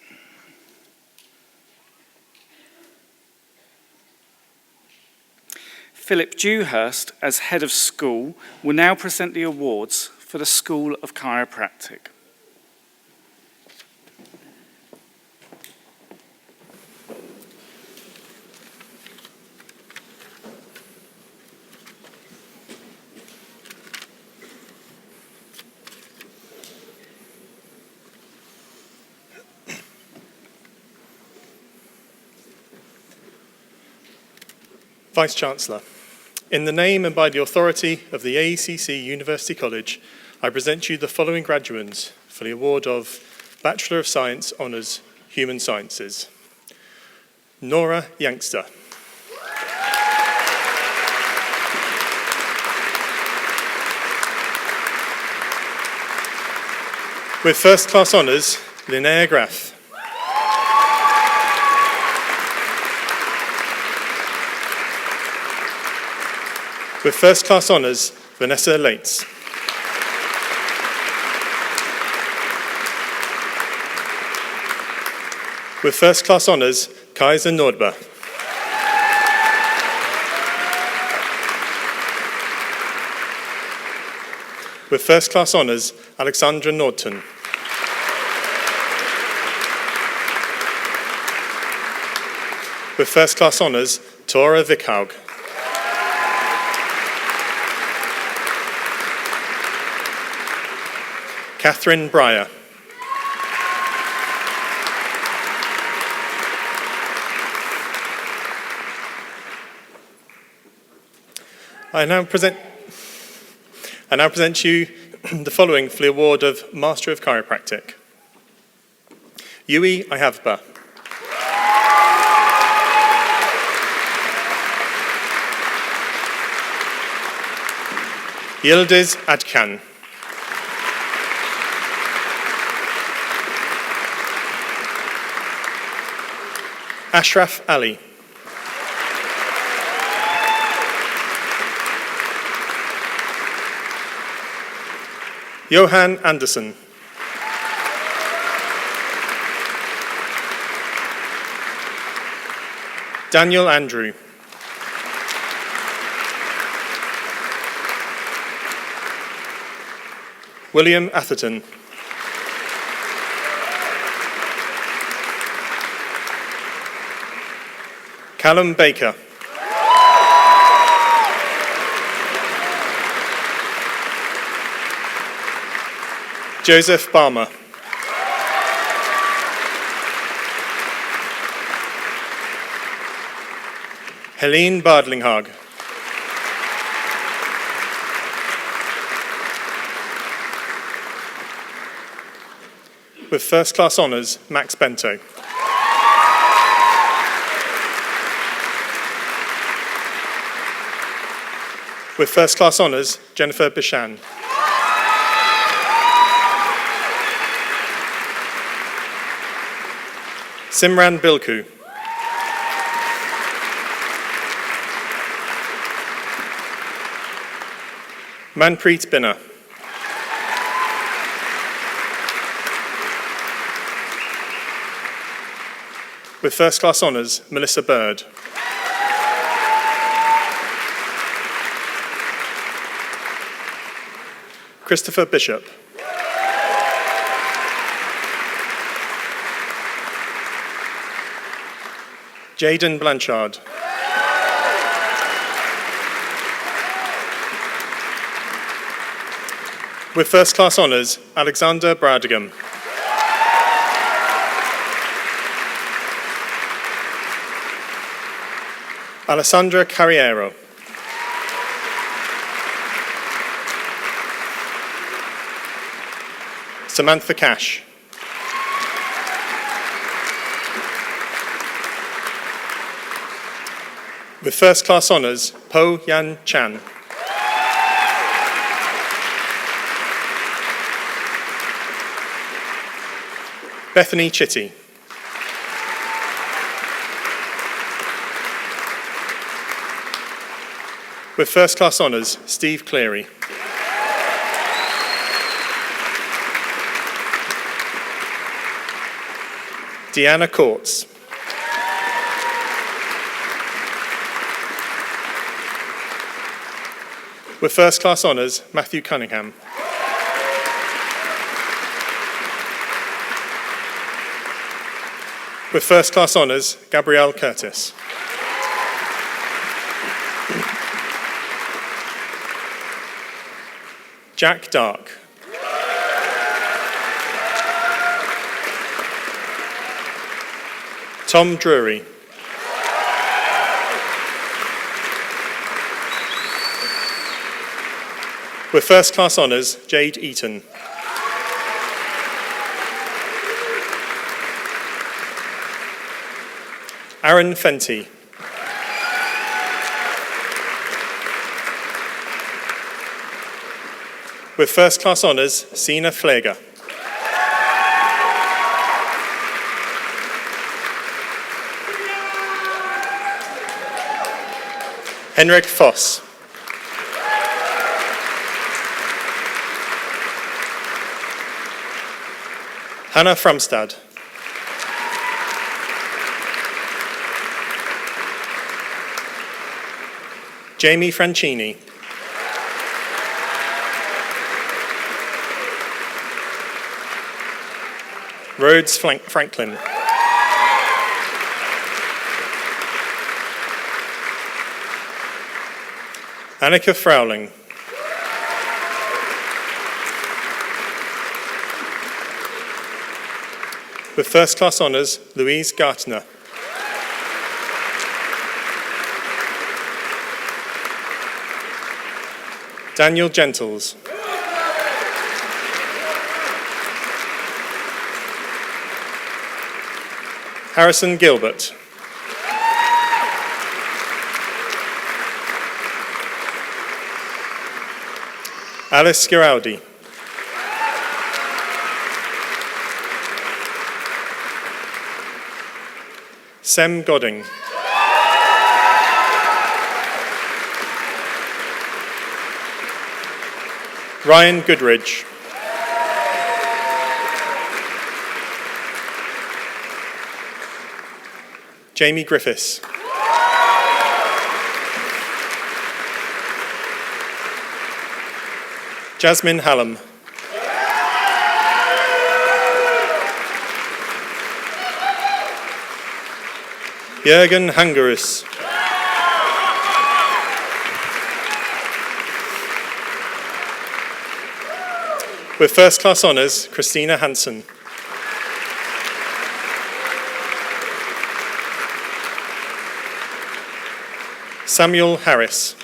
Philip Dewhurst, as Head of School, will now present the awards for the School of Chiropractic. Vice-Chancellor, in the name and by the authority of the AECC University College, I present you the following graduates for the award of Bachelor of Science Honours, Human Sciences. Nora Youngster. With first class honours, Linnea Graff. With first class honours, Vanessa Lates. With first class honours, Kaiser Nordba. With first class honours, Alexandra Norton. With first class honours, Tora Vikhaug. Catherine Breyer. I now present you the following for the award of Master of Chiropractic. Yui Ihavba. Yildiz Adkan. Ashraf Ali. Johan Andersson. Daniel Andrew. William Atherton. Callum Baker. Joseph Balmer. Helene Bardlinghag. With first class honours, Max Bento. With first class honours, Jennifer Bishan. Simran Bilku. Manpreet Binner. With first class honours, Melissa Bird. Christopher Bishop. Jaden Blanchard. With first class honours, Alexander Bradigam. Alessandra Carriero. Samantha Cash. With first class honours, Po Yan Chan. Bethany Chitty. With first class honours, Steve Cleary. Deanna Courts. With first class honours, Matthew Cunningham. With first class honours, Gabrielle Curtis. Jack Dark. Tom Drury. With first class honours, Jade Eaton. Aaron Fenty. With first class honours, Sina Fleger. Henrik Foss. Hannah Frumstad. Jamie Francini. Rhodes Franklin. Annika Frowling. With first class honours, Louise Gartner. Daniel Gentles. Harrison Gilbert. Alice Giraldi. Sem Godding. Ryan Goodridge. Jamie Griffiths. Jasmine Hallam. Jürgen Hangerus. With first class honours, Christina Hansen. Samuel Harris.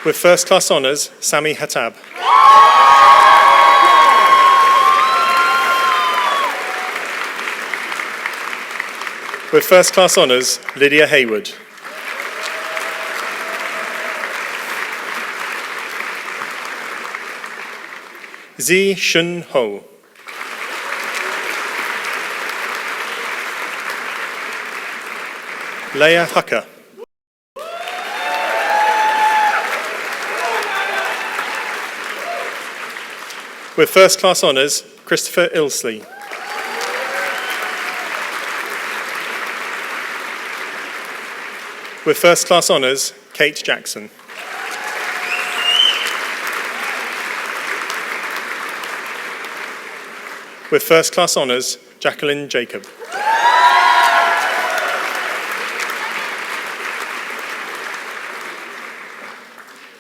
With first class honours, Sami Hattab. With first class honours, Lydia Hayward. Zi Shun Ho. Leia Hucker. With first class honours, Christopher Ilsley. With first class honours, Kate Jackson. With first class honours, Jacqueline Jacob.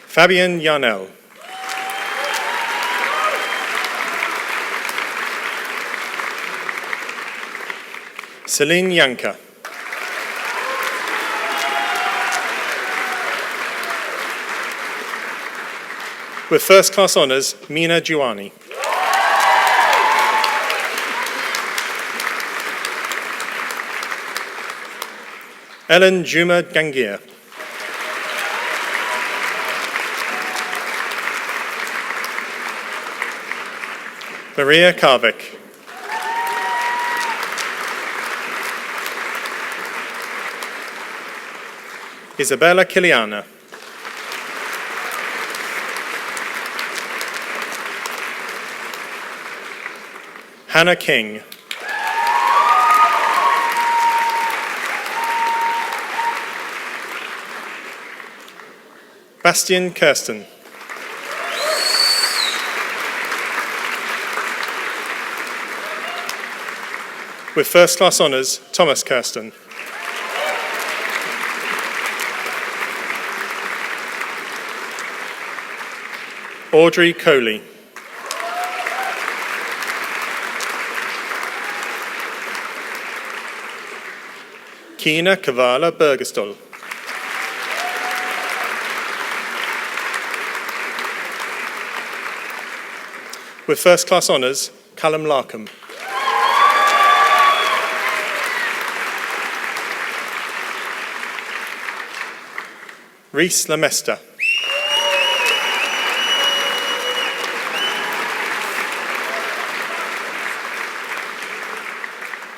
Fabian Yarnell. Celine Yanka. With first class honours, Mina Juani. Ellen Juma Gangia. Maria Karvik. Isabella Kiliana. Hannah King. Bastian Kirsten. With first class honours, Thomas Kirsten. Audrey Coley. Kina Kavala Bergestol. With first class honours, Callum Larkham. Rhys Lamesta.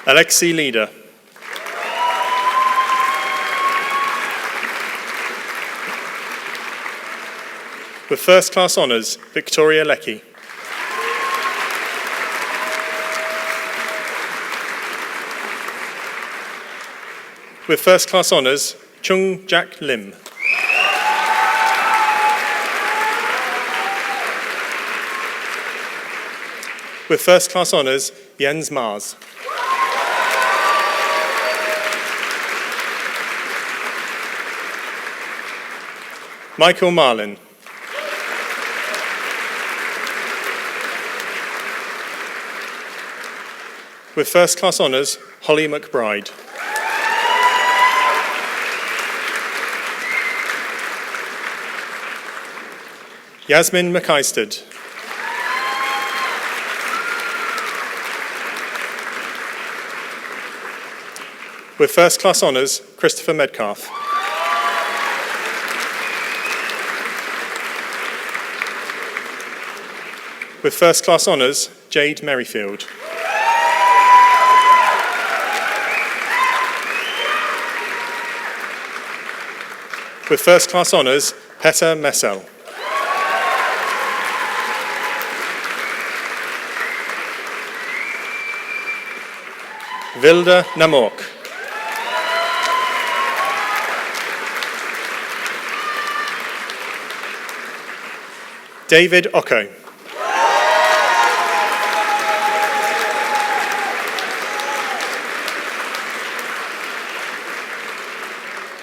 Alexei Leader. With first class honours, Victoria Leckie. With first class honours, Chung Jack Lim. With first class honours, Jens Mars. Michael Marlin. With first class honours, Holly McBride. Yasmin McIsted. With first class honours, Christopher Medcalf. With first class honours, Jade Merrifield. With first class honours, Petter Messel. Vilda Namok. David Ocko.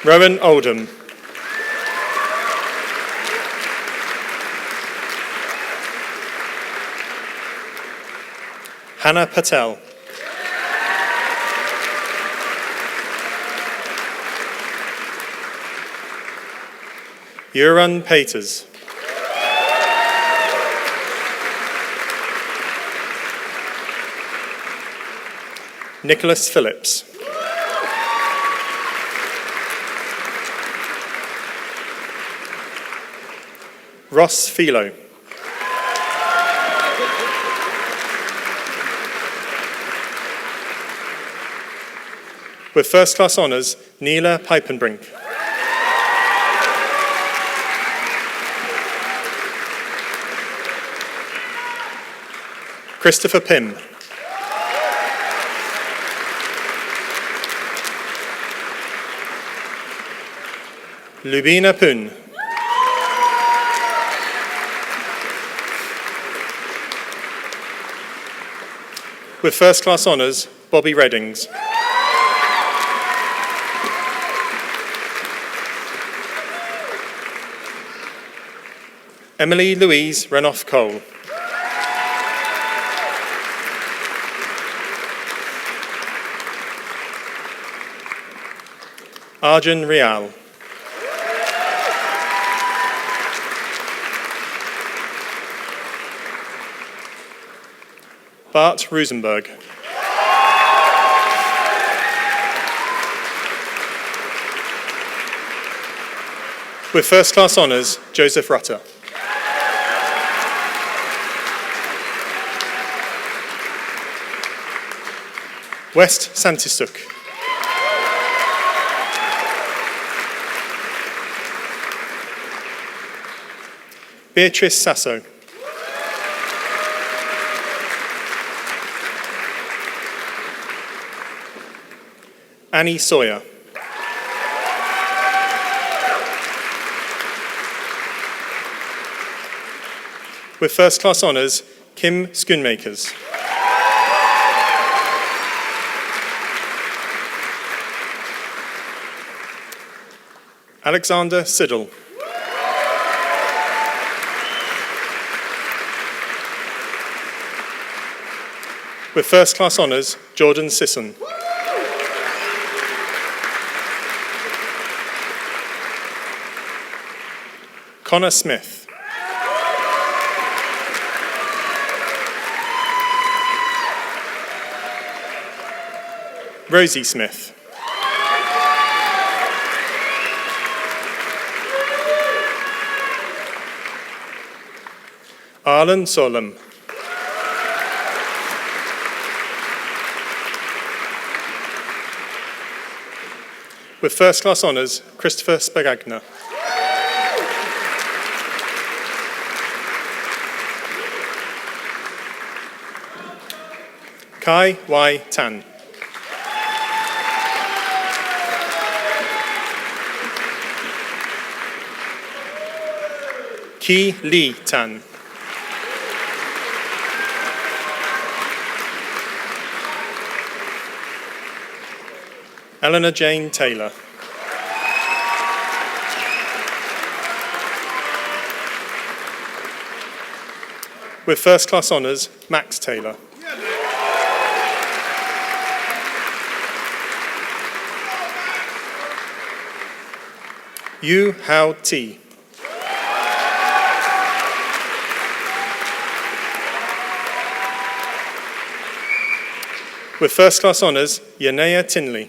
Rowan Oldham. Hannah Patel. Yuran Peters. Nicholas Phillips. Ross Philo. With first class honours, Neela Pipenbrink. Christopher Pym. Lubina Poon. With first class honours, Bobby Reddings. Emily Louise Renoff Cole. Arjun Rial. Bart Rosenberg. With first class honours, Joseph Rutter. West Santisuk. Beatrice Sasso. Annie Sawyer. With first class honours, Kim Schoonmakers. Alexander Siddle. With first class honours, Jordan Sisson. Connor Smith. Rosie Smith. Arlen Solom. With first class honours, Christopher Spagagna. Kai Y. Tan. Ki Lee Tan. Eleanor Jane Taylor. With first class honours, Max Taylor. Yu Hao Ti. With first class honours, Yanea Tinley.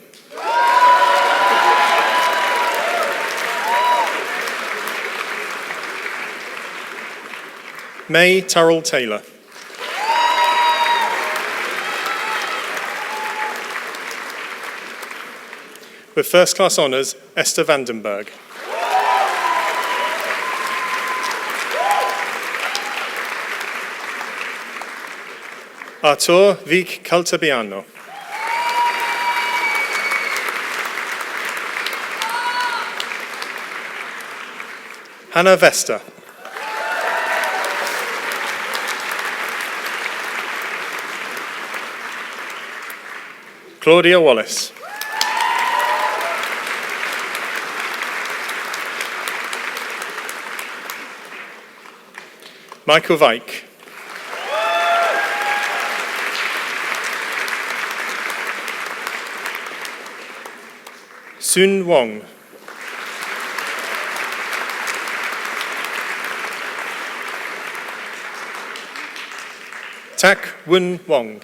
May Turrell Taylor. With first class honours, Esther Vandenberg. Artur Vic Caltabiano. Hannah Vesta. Claudia Wallace. Michael Vike. Sun Wong. Tak Wun Wong.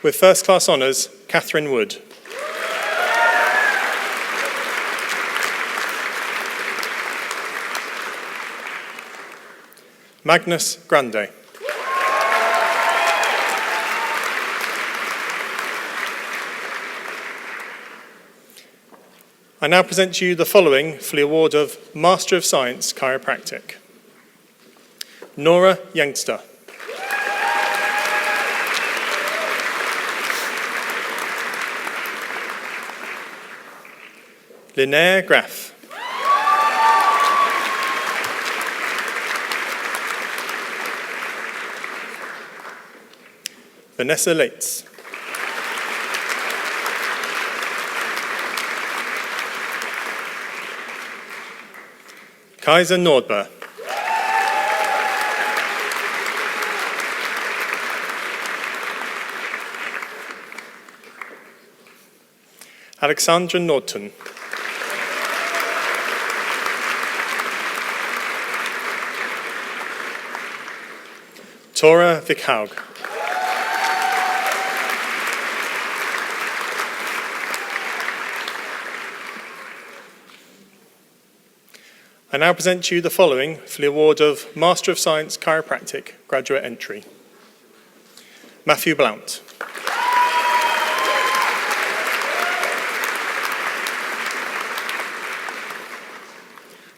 With first class honours, Catherine Wood. Magnus Grande. I now present to you the following for the award of Master of Science Chiropractic. Nora Youngster. Linnea Graff. Vanessa Lates. Kaiser Nordberg. Alexandra Norton. Tora Vikhaug. I now present to you the following for the award of Master of Science Chiropractic Graduate Entry. Matthew Blount.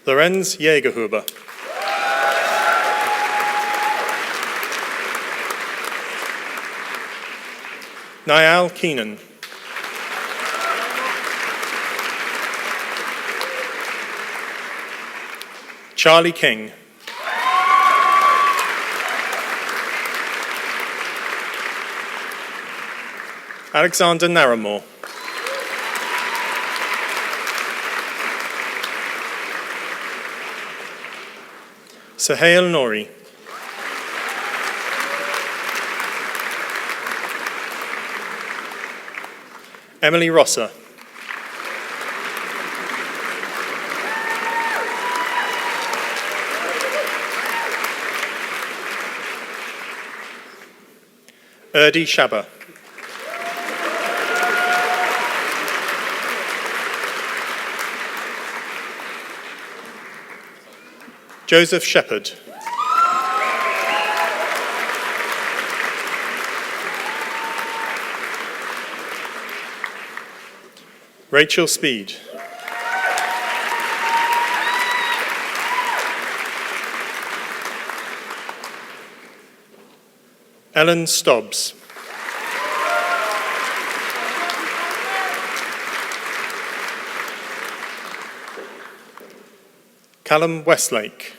Lorenz Jägerhuber. Niall Keenan. Charlie King. Alexander Naramore. Suhail Nori. Emily Rosser. Erdi Shabba. Joseph Shepherd. Rachel Speed. Ellen Stobbs. Callum Westlake.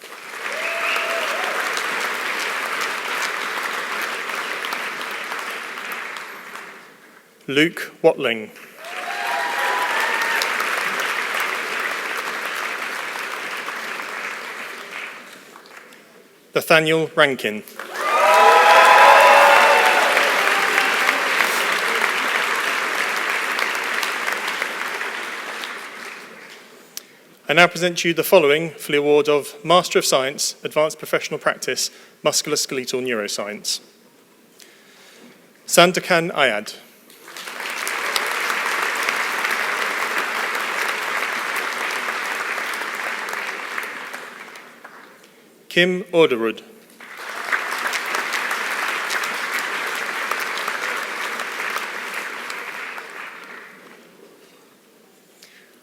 Luke Watling. Nathaniel Rankin. I now present to you the following for the award of Master of Science, Advanced Professional Practice, Musculoskeletal Neuroscience. Sandakan Ayad. Kim Orderud.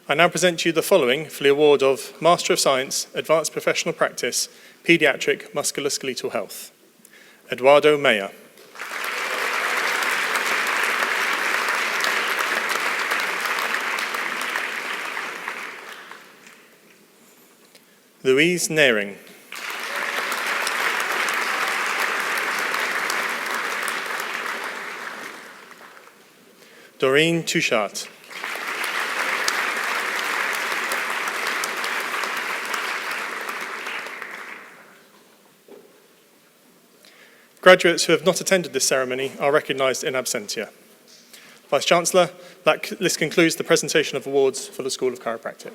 I now present to you the following for the award of Master of Science, Advanced Professional Practice, Paediatric Musculoskeletal Health. Eduardo Meyer. Louise Naring. Doreen Touchart. Graduates who have not attended this ceremony are recognised in absentia. Vice-Chancellor, this concludes the presentation of awards for the School of Chiropractic.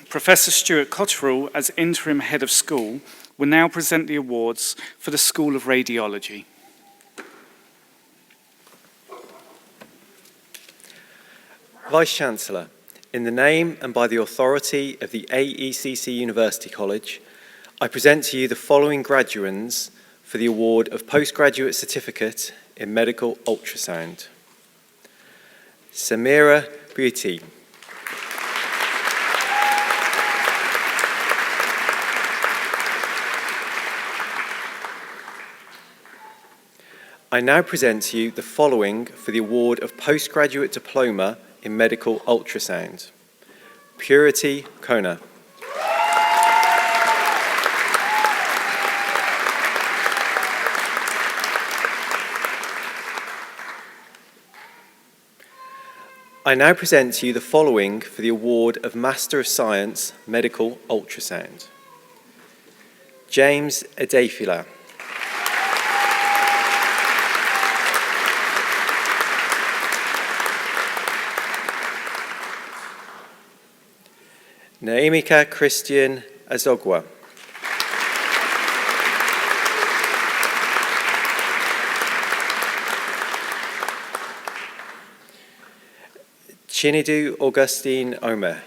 Professor Stuart Cotterill, as Interim Head of School, will now present the awards for the School of Radiology. Vice-Chancellor, in the name and by the authority of the AECC University College, I present to you the following graduands for the award of Postgraduate Certificate in Medical Ultrasound. Samira Beauty. I now present to you the following for the award of Postgraduate Diploma in Medical Ultrasound. Purity Kona. I now present to you the following for the award of Master of Science, Medical Ultrasound. James Adefila. Naimika Christian Azogwa. Chinidu Augustine Omer.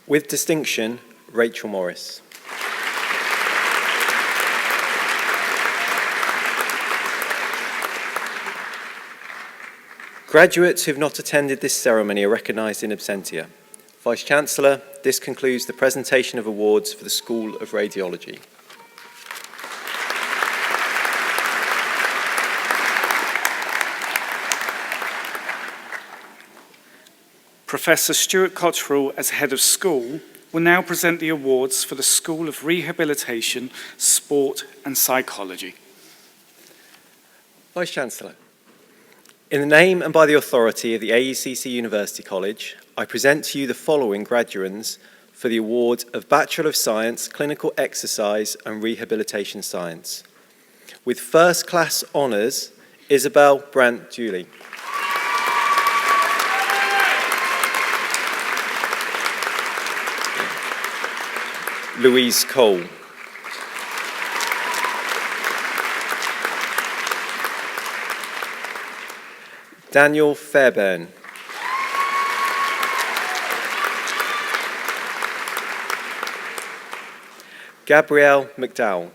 With distinction, Rachel Morris. Graduates who have not attended this ceremony are recognised in absentia. Vice-Chancellor, this concludes the presentation of awards for the School of Radiology. Professor Stuart Cotterill, as Head of School, will now present the awards for the School of Rehabilitation, Sport and Psychology. Vice-Chancellor, in the name and by the authority of the AECC University College, I present to you the following graduands for the award of Bachelor of Science, Clinical Exercise and Rehabilitation Science. With first class honours, Isabel Brandt-Julie. Louise Cole. Daniel Fairbairn. Gabrielle McDowell.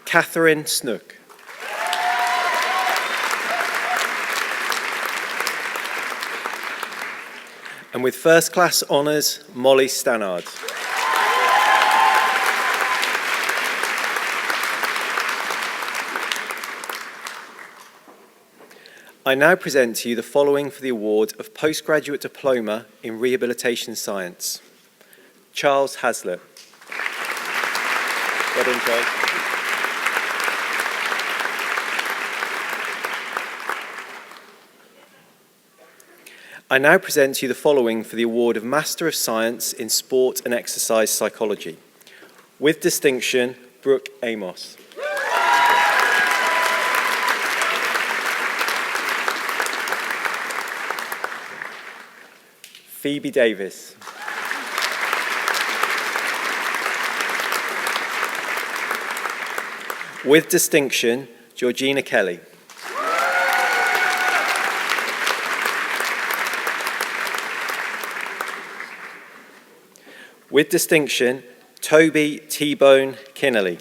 Catherine Snook. And with first class honours, Molly Stannard. I now present to you the following for the award of Postgraduate Diploma in Rehabilitation Science. Charles Hazlitt. Well done, Charles. I now present to you the following for the award of Master of Science in Sport and Exercise Psychology. With distinction, Brooke Amos. Phoebe Davis. With distinction, Georgina Kelly. With distinction, Toby T-Bone Kinnelly.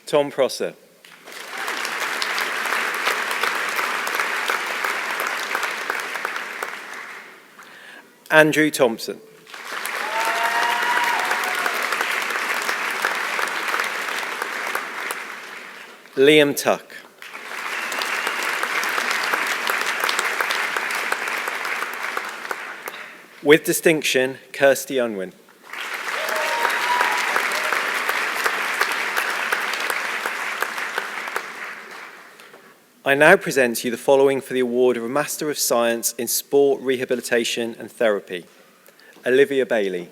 Tom Prosser. Andrew Thompson. Liam Tuck. With distinction, Kirsty Unwin. I now present to you the following for the award of a Master of Science in Sport, Rehabilitation and Therapy. Olivia Bailey.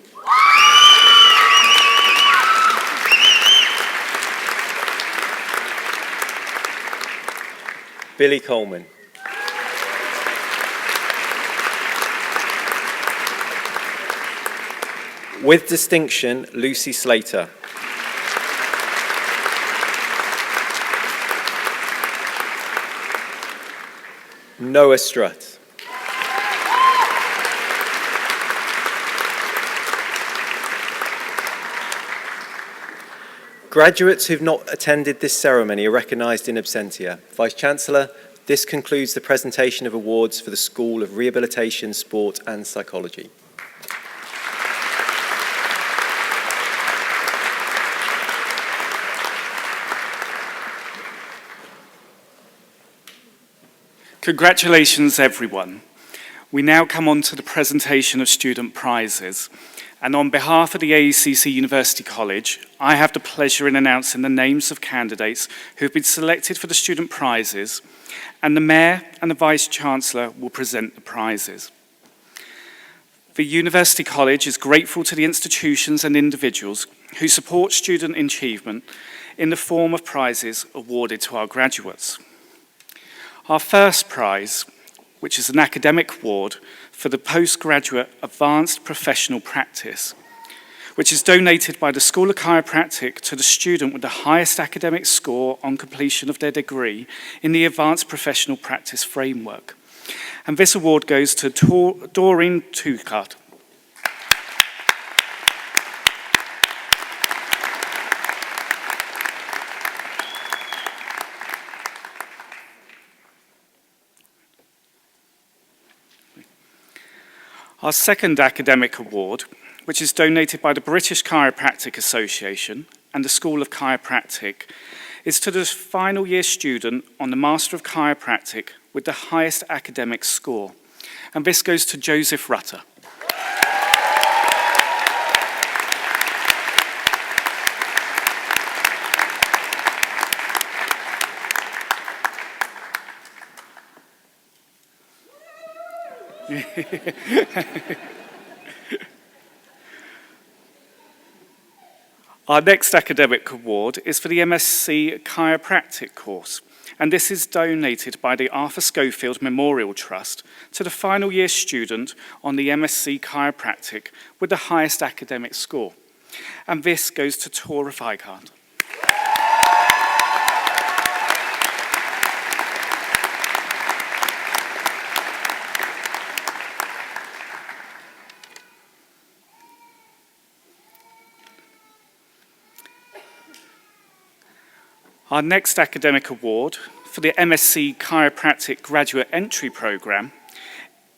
Billy Coleman. With distinction, Lucy Slater. Noah Strutt. Graduates who've not attended this ceremony are recognised in absentia. Vice-Chancellor, this concludes the presentation of awards for the School of Rehabilitation, Sport and Psychology. Congratulations, everyone. We now come on to the presentation of student prizes. And on behalf of the AECC University College, I have the pleasure in announcing the names of candidates who have been selected for the student prizes, and the Mayor and the Vice-Chancellor will present the prizes. The University College is grateful to the institutions and individuals who support student achievement in the form of prizes awarded to our graduates. Our first prize, which is an academic award for the Postgraduate Advanced Professional Practice, which is donated by the School of Chiropractic to the student with the highest academic score on completion of their degree in the Advanced Professional Practice framework. And this award goes to Doreen Tukart. Our second academic award, which is donated by the British Chiropractic Association and the School of Chiropractic, is to the final year student on the Master of Chiropractic with the highest academic score. And this goes to Joseph Rutter. Our next academic award is for the MSc Chiropractic course, and this is donated by the Arthur Schofield Memorial Trust to the final year student on the MSc Chiropractic with the highest academic score. And this goes to Tora Weigand. Our next academic award for the MSc Chiropractic Graduate Entry Programme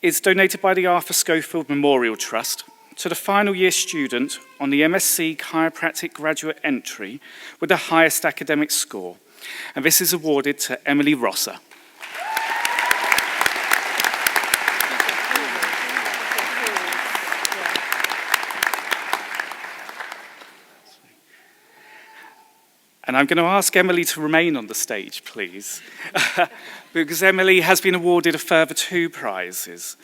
is donated by the Arthur Schofield Memorial Trust to the final year student on the MSc Chiropractic Graduate Entry with the highest academic score. And this is awarded to Emily Rosser. And I'm going to ask Emily to remain on the stage, please, because Emily has been awarded a further 2 prizes.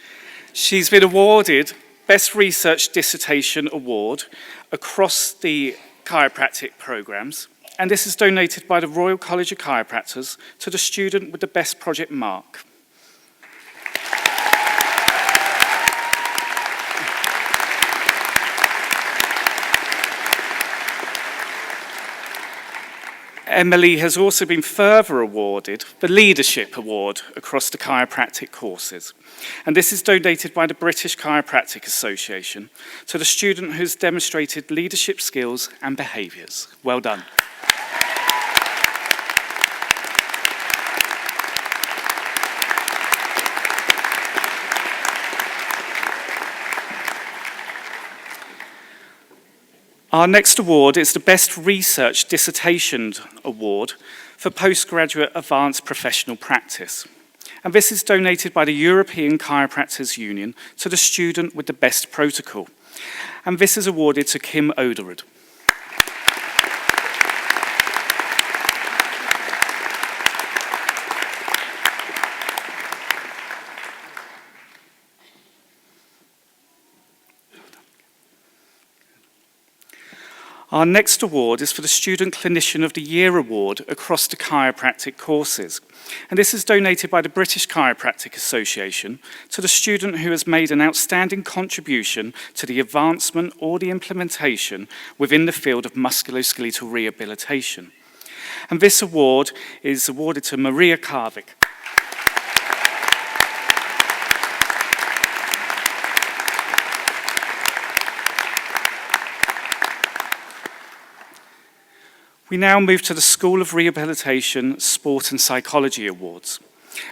She's been awarded Best Research Dissertation Award across the chiropractic programmes, and this is donated by the Royal College of Chiropractors to the student with the best project mark. Emily has also been further awarded the Leadership Award across the chiropractic courses. And this is donated by the British Chiropractic Association to the student who's demonstrated leadership skills and behaviours. Well done. Our next award is the Best Research Dissertation Award for Postgraduate Advanced Professional Practice. And this is donated by the European Chiropractors Union to the student with the best protocol. And this is awarded to Kim Oderud. Our next award is for the Student Clinician of the Year Award across the chiropractic courses. And this is donated by the British Chiropractic Association to the student who has made an outstanding contribution to the advancement or the implementation within the field of musculoskeletal rehabilitation. And this award is awarded to Maria Karvik. We now move to the School of Rehabilitation, Sport and Psychology Awards.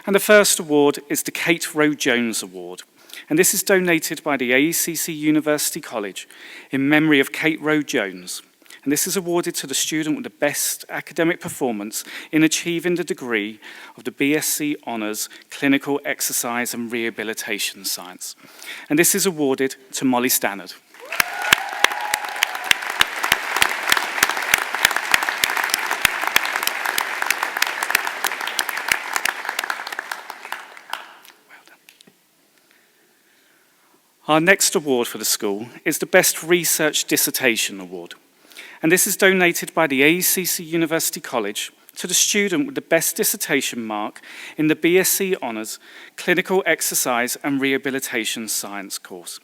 And the first award is the Kate Rowe Jones Award. And this is donated by the AECC University College in memory of Kate Rowe Jones. And this is awarded to the student with the best academic performance in achieving the degree of the BSc Honours Clinical Exercise and Rehabilitation Science. And this is awarded to Molly Stannard. Our next award for the school is the Best Research Dissertation Award. And this is donated by the AECC University College to the student with the best dissertation mark in the BSc Honours Clinical Exercise and Rehabilitation Science course.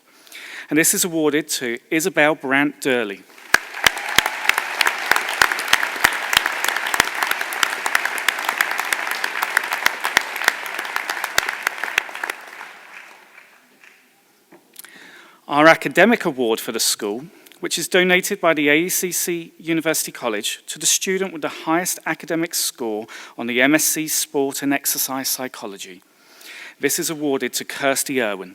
And this is awarded to Isabel Brandt Durley. Our academic award for the school, which is donated by the AECC University College to the student with the highest academic score on the MSc Sport and Exercise Psychology. This is awarded to Kirsty Irwin.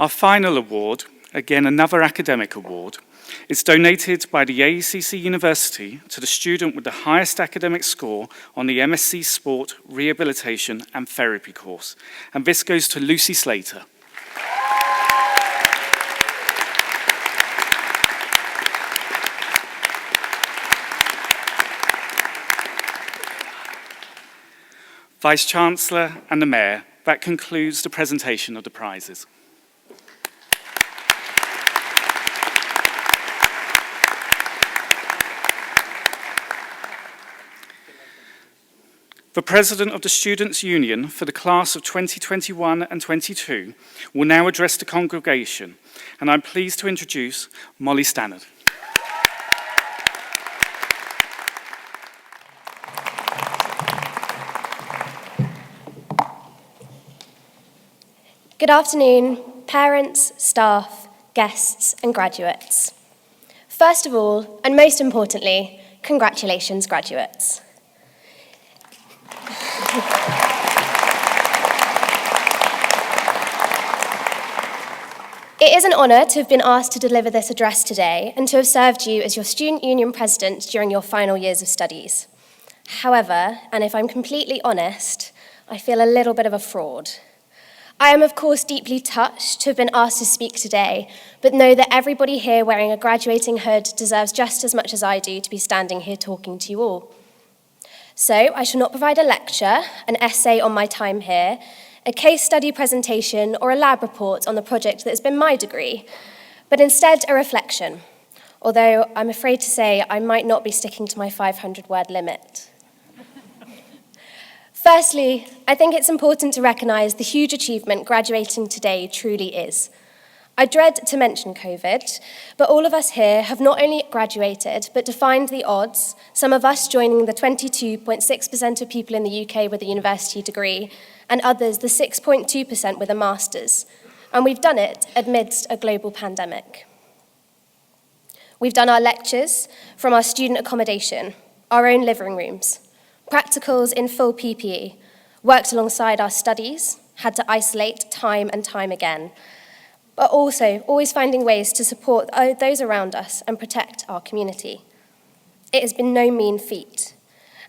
Our final award, again another academic award, is donated by the AECC University to the student with the highest academic score on the MSc Sport, Rehabilitation and Therapy course. And this goes to Lucy Slater. Vice-Chancellor and the Mayor, that concludes the presentation of the prizes. The President of the Students' Union for the class of 2021 and 22 will now address the congregation, and I'm pleased to introduce Molly Stannard. Good afternoon, parents, staff, guests and graduates. First of all, and most importantly, congratulations, graduates. It is an honour to have been asked to deliver this address today and to have served you as your Student Union President during your final years of studies. However, and if I'm completely honest, I feel a little bit of a fraud. I am, of course, deeply touched to have been asked to speak today, but know that everybody here wearing a graduating hood deserves just as much as I do to be standing here talking to you all. So, I shall not provide a lecture, an essay on my time here, a case study presentation, or a lab report on the project that has been my degree, but instead a reflection, although I'm afraid to say I might not be sticking to my 500-word limit. Firstly, I think it's important to recognise the huge achievement graduating today truly is. I dread to mention COVID, but all of us here have not only graduated, but defied the odds, some of us joining the 22.6% of people in the UK with a university degree, and others the 6.2% with a master's. And we've done it amidst a global pandemic. We've done our lectures from our student accommodation, our own living rooms, practicals in full PPE, worked alongside our studies, had to isolate time and time again, but also always finding ways to support those around us and protect our community. It has been no mean feat,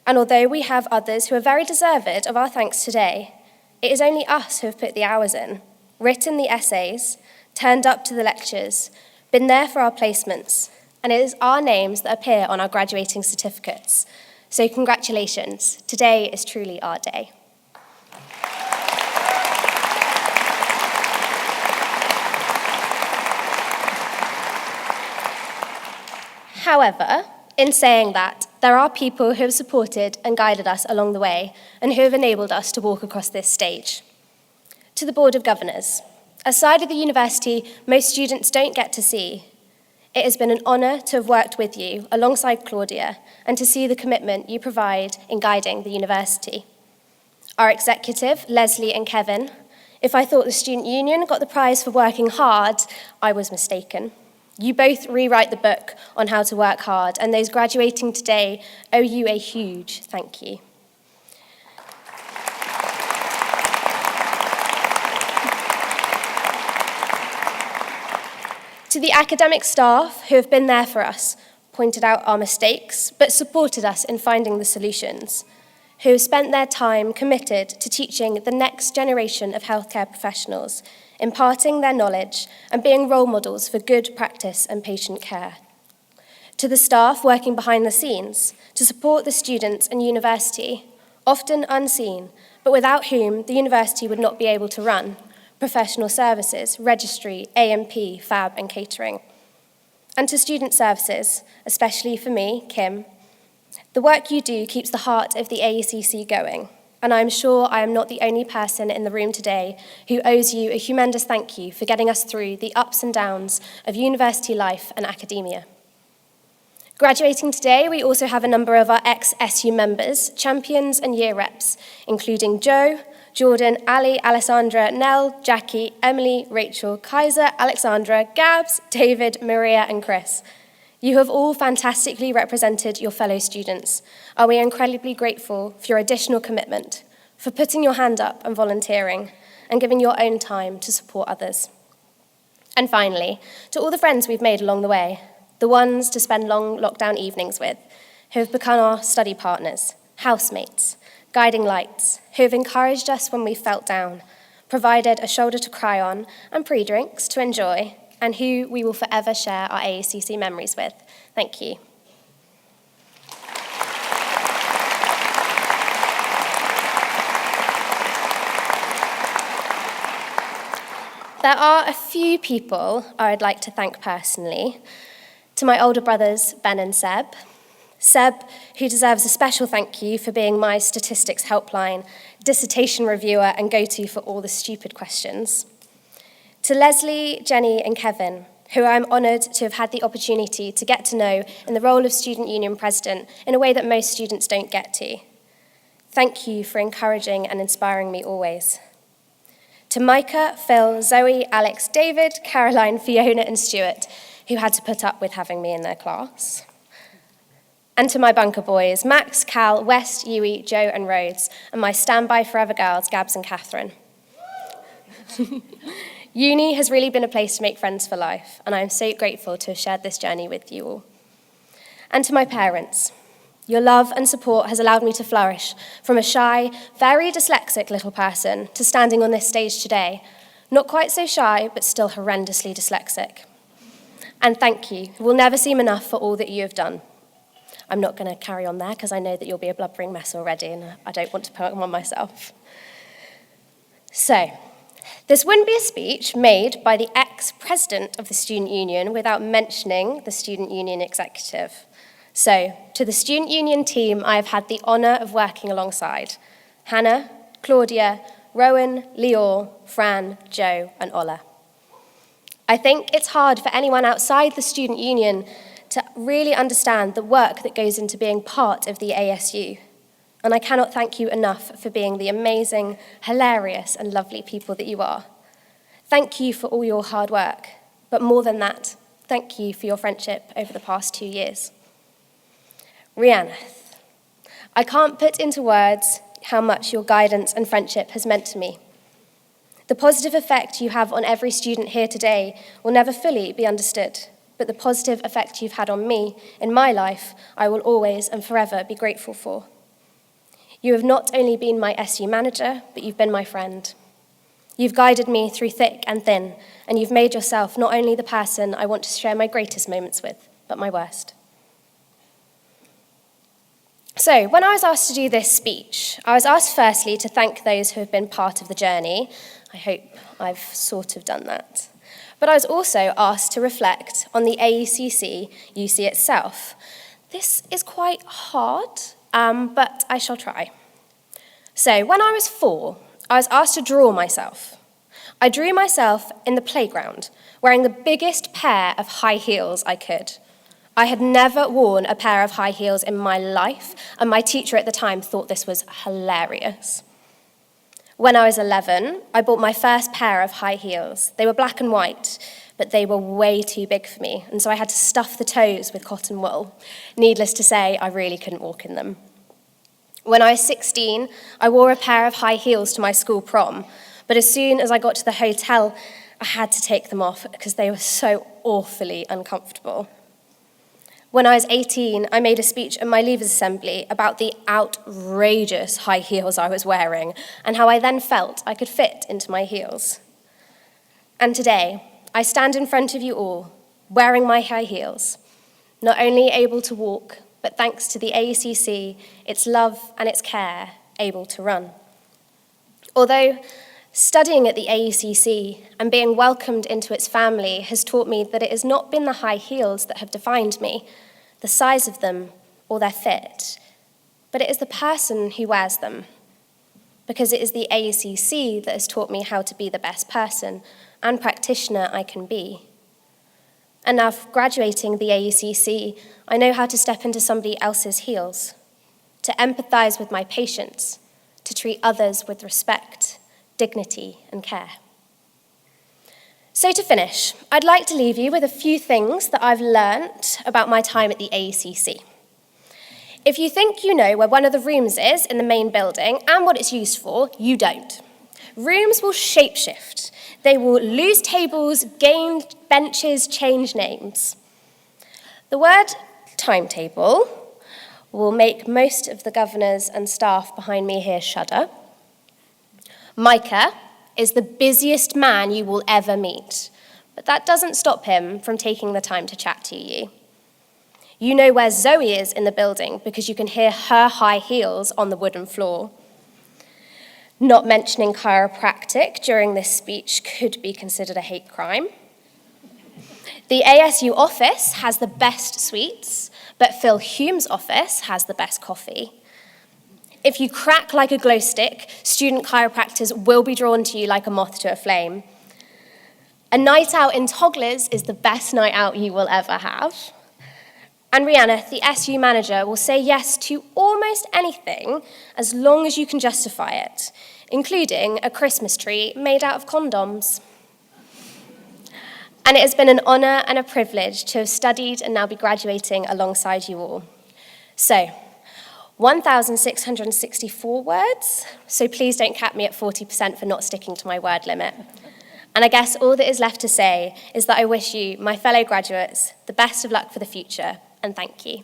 and although we have others who are very deserved of our thanks today, it is only us who have put the hours in, written the essays, turned up to the lectures, been there for our placements, and it is our names that appear on our graduating certificates. So congratulations, today is truly our day. However, in saying that, there are people who have supported and guided us along the way and who have enabled us to walk across this stage. To the Board of Governors, a side of the university most students don't get to see, it has been an honour to have worked with you alongside Claudia and to see the commitment you provide in guiding the university. Our executive, Leslie and Kevin, if I thought the Student Union got the prize for working hard, I was mistaken. You both rewrite the book on how to work hard, and those graduating today owe you a huge thank you. To the academic staff who have been there for us, pointed out our mistakes, but supported us in finding the solutions, who have spent their time committed to teaching the next generation of healthcare professionals, imparting their knowledge and being role models for good practice and patient care. To the staff working behind the scenes to support the students and university, often unseen, but without whom the university would not be able to run, professional services, registry, A&P, fab and catering. And to student services, especially for me, Kim, the work you do keeps the heart of the AECC going, and I'm sure I am not the only person in the room today who owes you a humongous thank you for getting us through the ups and downs of university life and academia. Graduating today, we also have a number of our ex-SU members, champions and year reps, including Joe, Jordan, Ali, Alessandra, Nell, Jackie, Emily, Rachel, Kaiser, Alexandra, Gabs, David, Maria and Chris. You have all fantastically represented your fellow students, and we are incredibly grateful for your additional commitment, for putting your hand up and volunteering, and giving your own time to support others. And finally, to all the friends we've made along the way, the ones to spend long lockdown evenings with, who have become our study partners, housemates, guiding lights, who have encouraged us when we felt down, provided a shoulder to cry on and pre-drinks to enjoy, and who we will forever share our AECC memories with. Thank you. There are a few people I'd like to thank personally. To my older brothers, Ben and Seb. Seb, who deserves a special thank you for being my statistics helpline, dissertation reviewer, and go-to for all the stupid questions. To Leslie, Jenny, and Kevin, who I'm honoured to have had the opportunity to get to know in the role of Student Union President in a way that most students don't get to. Thank you for encouraging and inspiring me always. To Micah, Phil, Zoe, Alex, David, Caroline, Fiona, and Stuart, who had to put up with having me in their class. And to my bunker boys, Max, Cal, West, Yui, Joe, and Rhodes, and my standby forever girls, Gabs and Catherine. Uni has really been a place to make friends for life, and I am so grateful to have shared this journey with you all. And to my parents, your love and support has allowed me to flourish from a shy, very dyslexic little person to standing on this stage today, not quite so shy, but still horrendously dyslexic. And thank you. It will never seem enough for all that you have done. I'm not going to carry on there because I know that you'll be a blubbering mess already, and I don't want to put them on myself. So, this wouldn't be a speech made by the ex-president of the Student Union without mentioning the Student Union executive. So, to the Student Union team I have had the honour of working alongside, Hannah, Claudia, Rowan, Lior, Fran, Joe, and Ola. I think it's hard for anyone outside the Student Union to really understand the work that goes into being part of the ASU. And I cannot thank you enough for being the amazing, hilarious, and lovely people that you are. Thank you for all your hard work, but more than that, thank you for your friendship over the past 2 years. Rhiannath, I can't put into words how much your guidance and friendship has meant to me. The positive effect you have on every student here today will never fully be understood, but the positive effect you've had on me in my life, I will always and forever be grateful for. You have not only been my SU manager, but you've been my friend. You've guided me through thick and thin, and you've made yourself not only the person I want to share my greatest moments with, but my worst. So, when I was asked to do this speech, I was asked firstly to thank those who have been part of the journey. I hope I've sort of done that. But I was also asked to reflect on the AECC UC itself. This is quite hard, but I shall try. So, when I was 4, I was asked to draw myself. I drew myself in the playground, wearing the biggest pair of high heels I could. I had never worn a pair of high heels in my life, and my teacher at the time thought this was hilarious. When I was 11, I bought my first pair of high heels. They were black and white, but they were way too big for me, and so I had to stuff the toes with cotton wool. Needless to say, I really couldn't walk in them. When I was 16, I wore a pair of high heels to my school prom, but as soon as I got to the hotel, I had to take them off because they were so awfully uncomfortable. When I was 18, I made a speech at my Leavers Assembly about the outrageous high heels I was wearing and how I then felt I could fit into my heels. And today, I stand in front of you all, wearing my high heels, not only able to walk, but thanks to the AECC, its love and its care, able to run. Although studying at the AECC and being welcomed into its family has taught me that it has not been the high heels that have defined me, the size of them or their fit, but it is the person who wears them, because it is the AECC that has taught me how to be the best person and practitioner I can be. And now, graduating the AECC, I know how to step into somebody else's heels, to empathise with my patients, to treat others with respect, dignity, and care. So to finish, I'd like to leave you with a few things that I've learnt about my time at the AECC. If you think you know where one of the rooms is in the main building and what it's used for, you don't. Rooms will shapeshift. They will lose tables, gain benches, change names. The word timetable will make most of the governors and staff behind me here shudder. Micah is the busiest man you will ever meet, but that doesn't stop him from taking the time to chat to you. You know where Zoe is in the building because you can hear her high heels on the wooden floor. Not mentioning chiropractic during this speech could be considered a hate crime. The ASU office has the best sweets, but Phil Hume's office has the best coffee. If you crack like a glow stick, student chiropractors will be drawn to you like a moth to a flame. A night out in Togglers is the best night out you will ever have. And Rihanna, the SU manager, will say yes to almost anything as long as you can justify it, including a Christmas tree made out of condoms. And it has been an honour and a privilege to have studied and now be graduating alongside you all. So, 1,664 words, so please don't cap me at 40% for not sticking to my word limit. And I guess all that is left to say is that I wish you, my fellow graduates, the best of luck for the future, and thank you.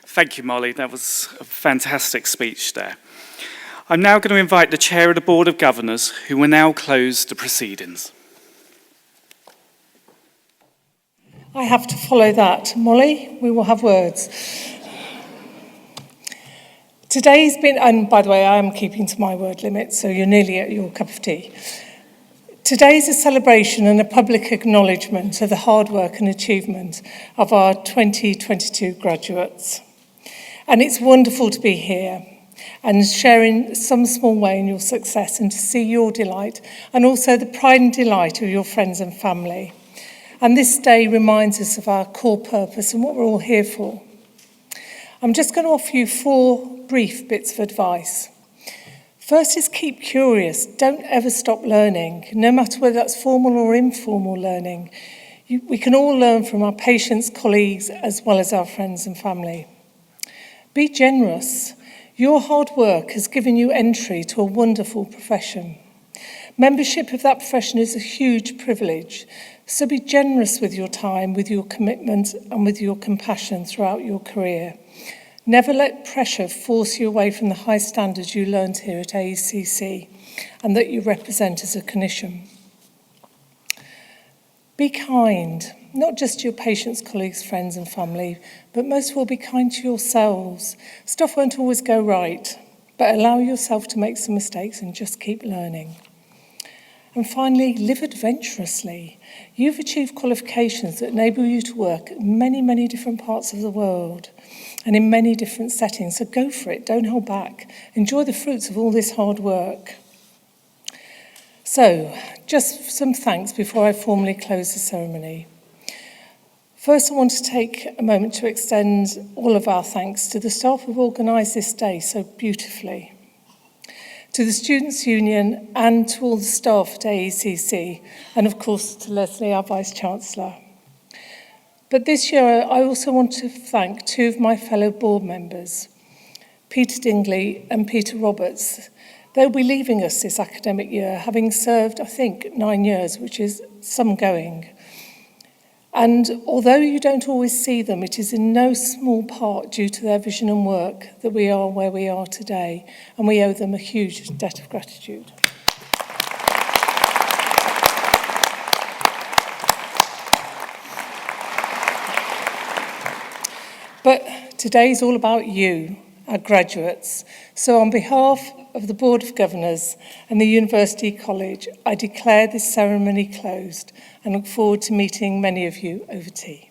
Thank you, Molly. That was a fantastic speech there. I'm now going to invite the Chair of the Board of Governors, who will now close the proceedings. I have to follow that. Molly, we will have words. Today's been, and by the way, I am keeping to my word limit, so you're nearly at your cup of tea. Today's a celebration and a public acknowledgement of the hard work and achievement of our 2022 graduates. And it's wonderful to be here and sharing some small way in your success and to see your delight and also the pride and delight of your friends and family. And this day reminds us of our core purpose and what we're all here for. I'm just going to offer you 4 brief bits of advice. First is keep curious. Don't ever stop learning, no matter whether that's formal or informal learning. We can all learn from our patients, colleagues, as well as our friends and family. Be generous. Your hard work has given you entry to a wonderful profession. Membership of that profession is a huge privilege, so be generous with your time, with your commitment, and with your compassion throughout your career. Never let pressure force you away from the high standards you learned here at AECC and that you represent as a clinician. Be kind, not just to your patients, colleagues, friends and family, but most of all be kind to yourselves. Stuff won't always go right, but allow yourself to make some mistakes and just keep learning. And finally, live adventurously. You've achieved qualifications that enable you to work in many, many different parts of the world and in many different settings. So go for it, don't hold back. Enjoy the fruits of all this hard work. So, just some thanks before I formally close the ceremony. First, I want to take a moment to extend all of our thanks to the staff who've organised this day so beautifully, to the Students' Union and to all the staff at AECC, and of course to Leslie, our Vice-Chancellor. But this year, I also want to thank 2 of my fellow board members, Peter Dingley and Peter Roberts. They'll be leaving us this academic year, having served, I think, 9 years, which is some going. And although you don't always see them, it is in no small part due to their vision and work that we are where we are today, and we owe them a huge debt of gratitude. But today's all about you, our graduates. So on behalf of the Board of Governors and the University College, I declare this ceremony closed and look forward to meeting many of you over tea.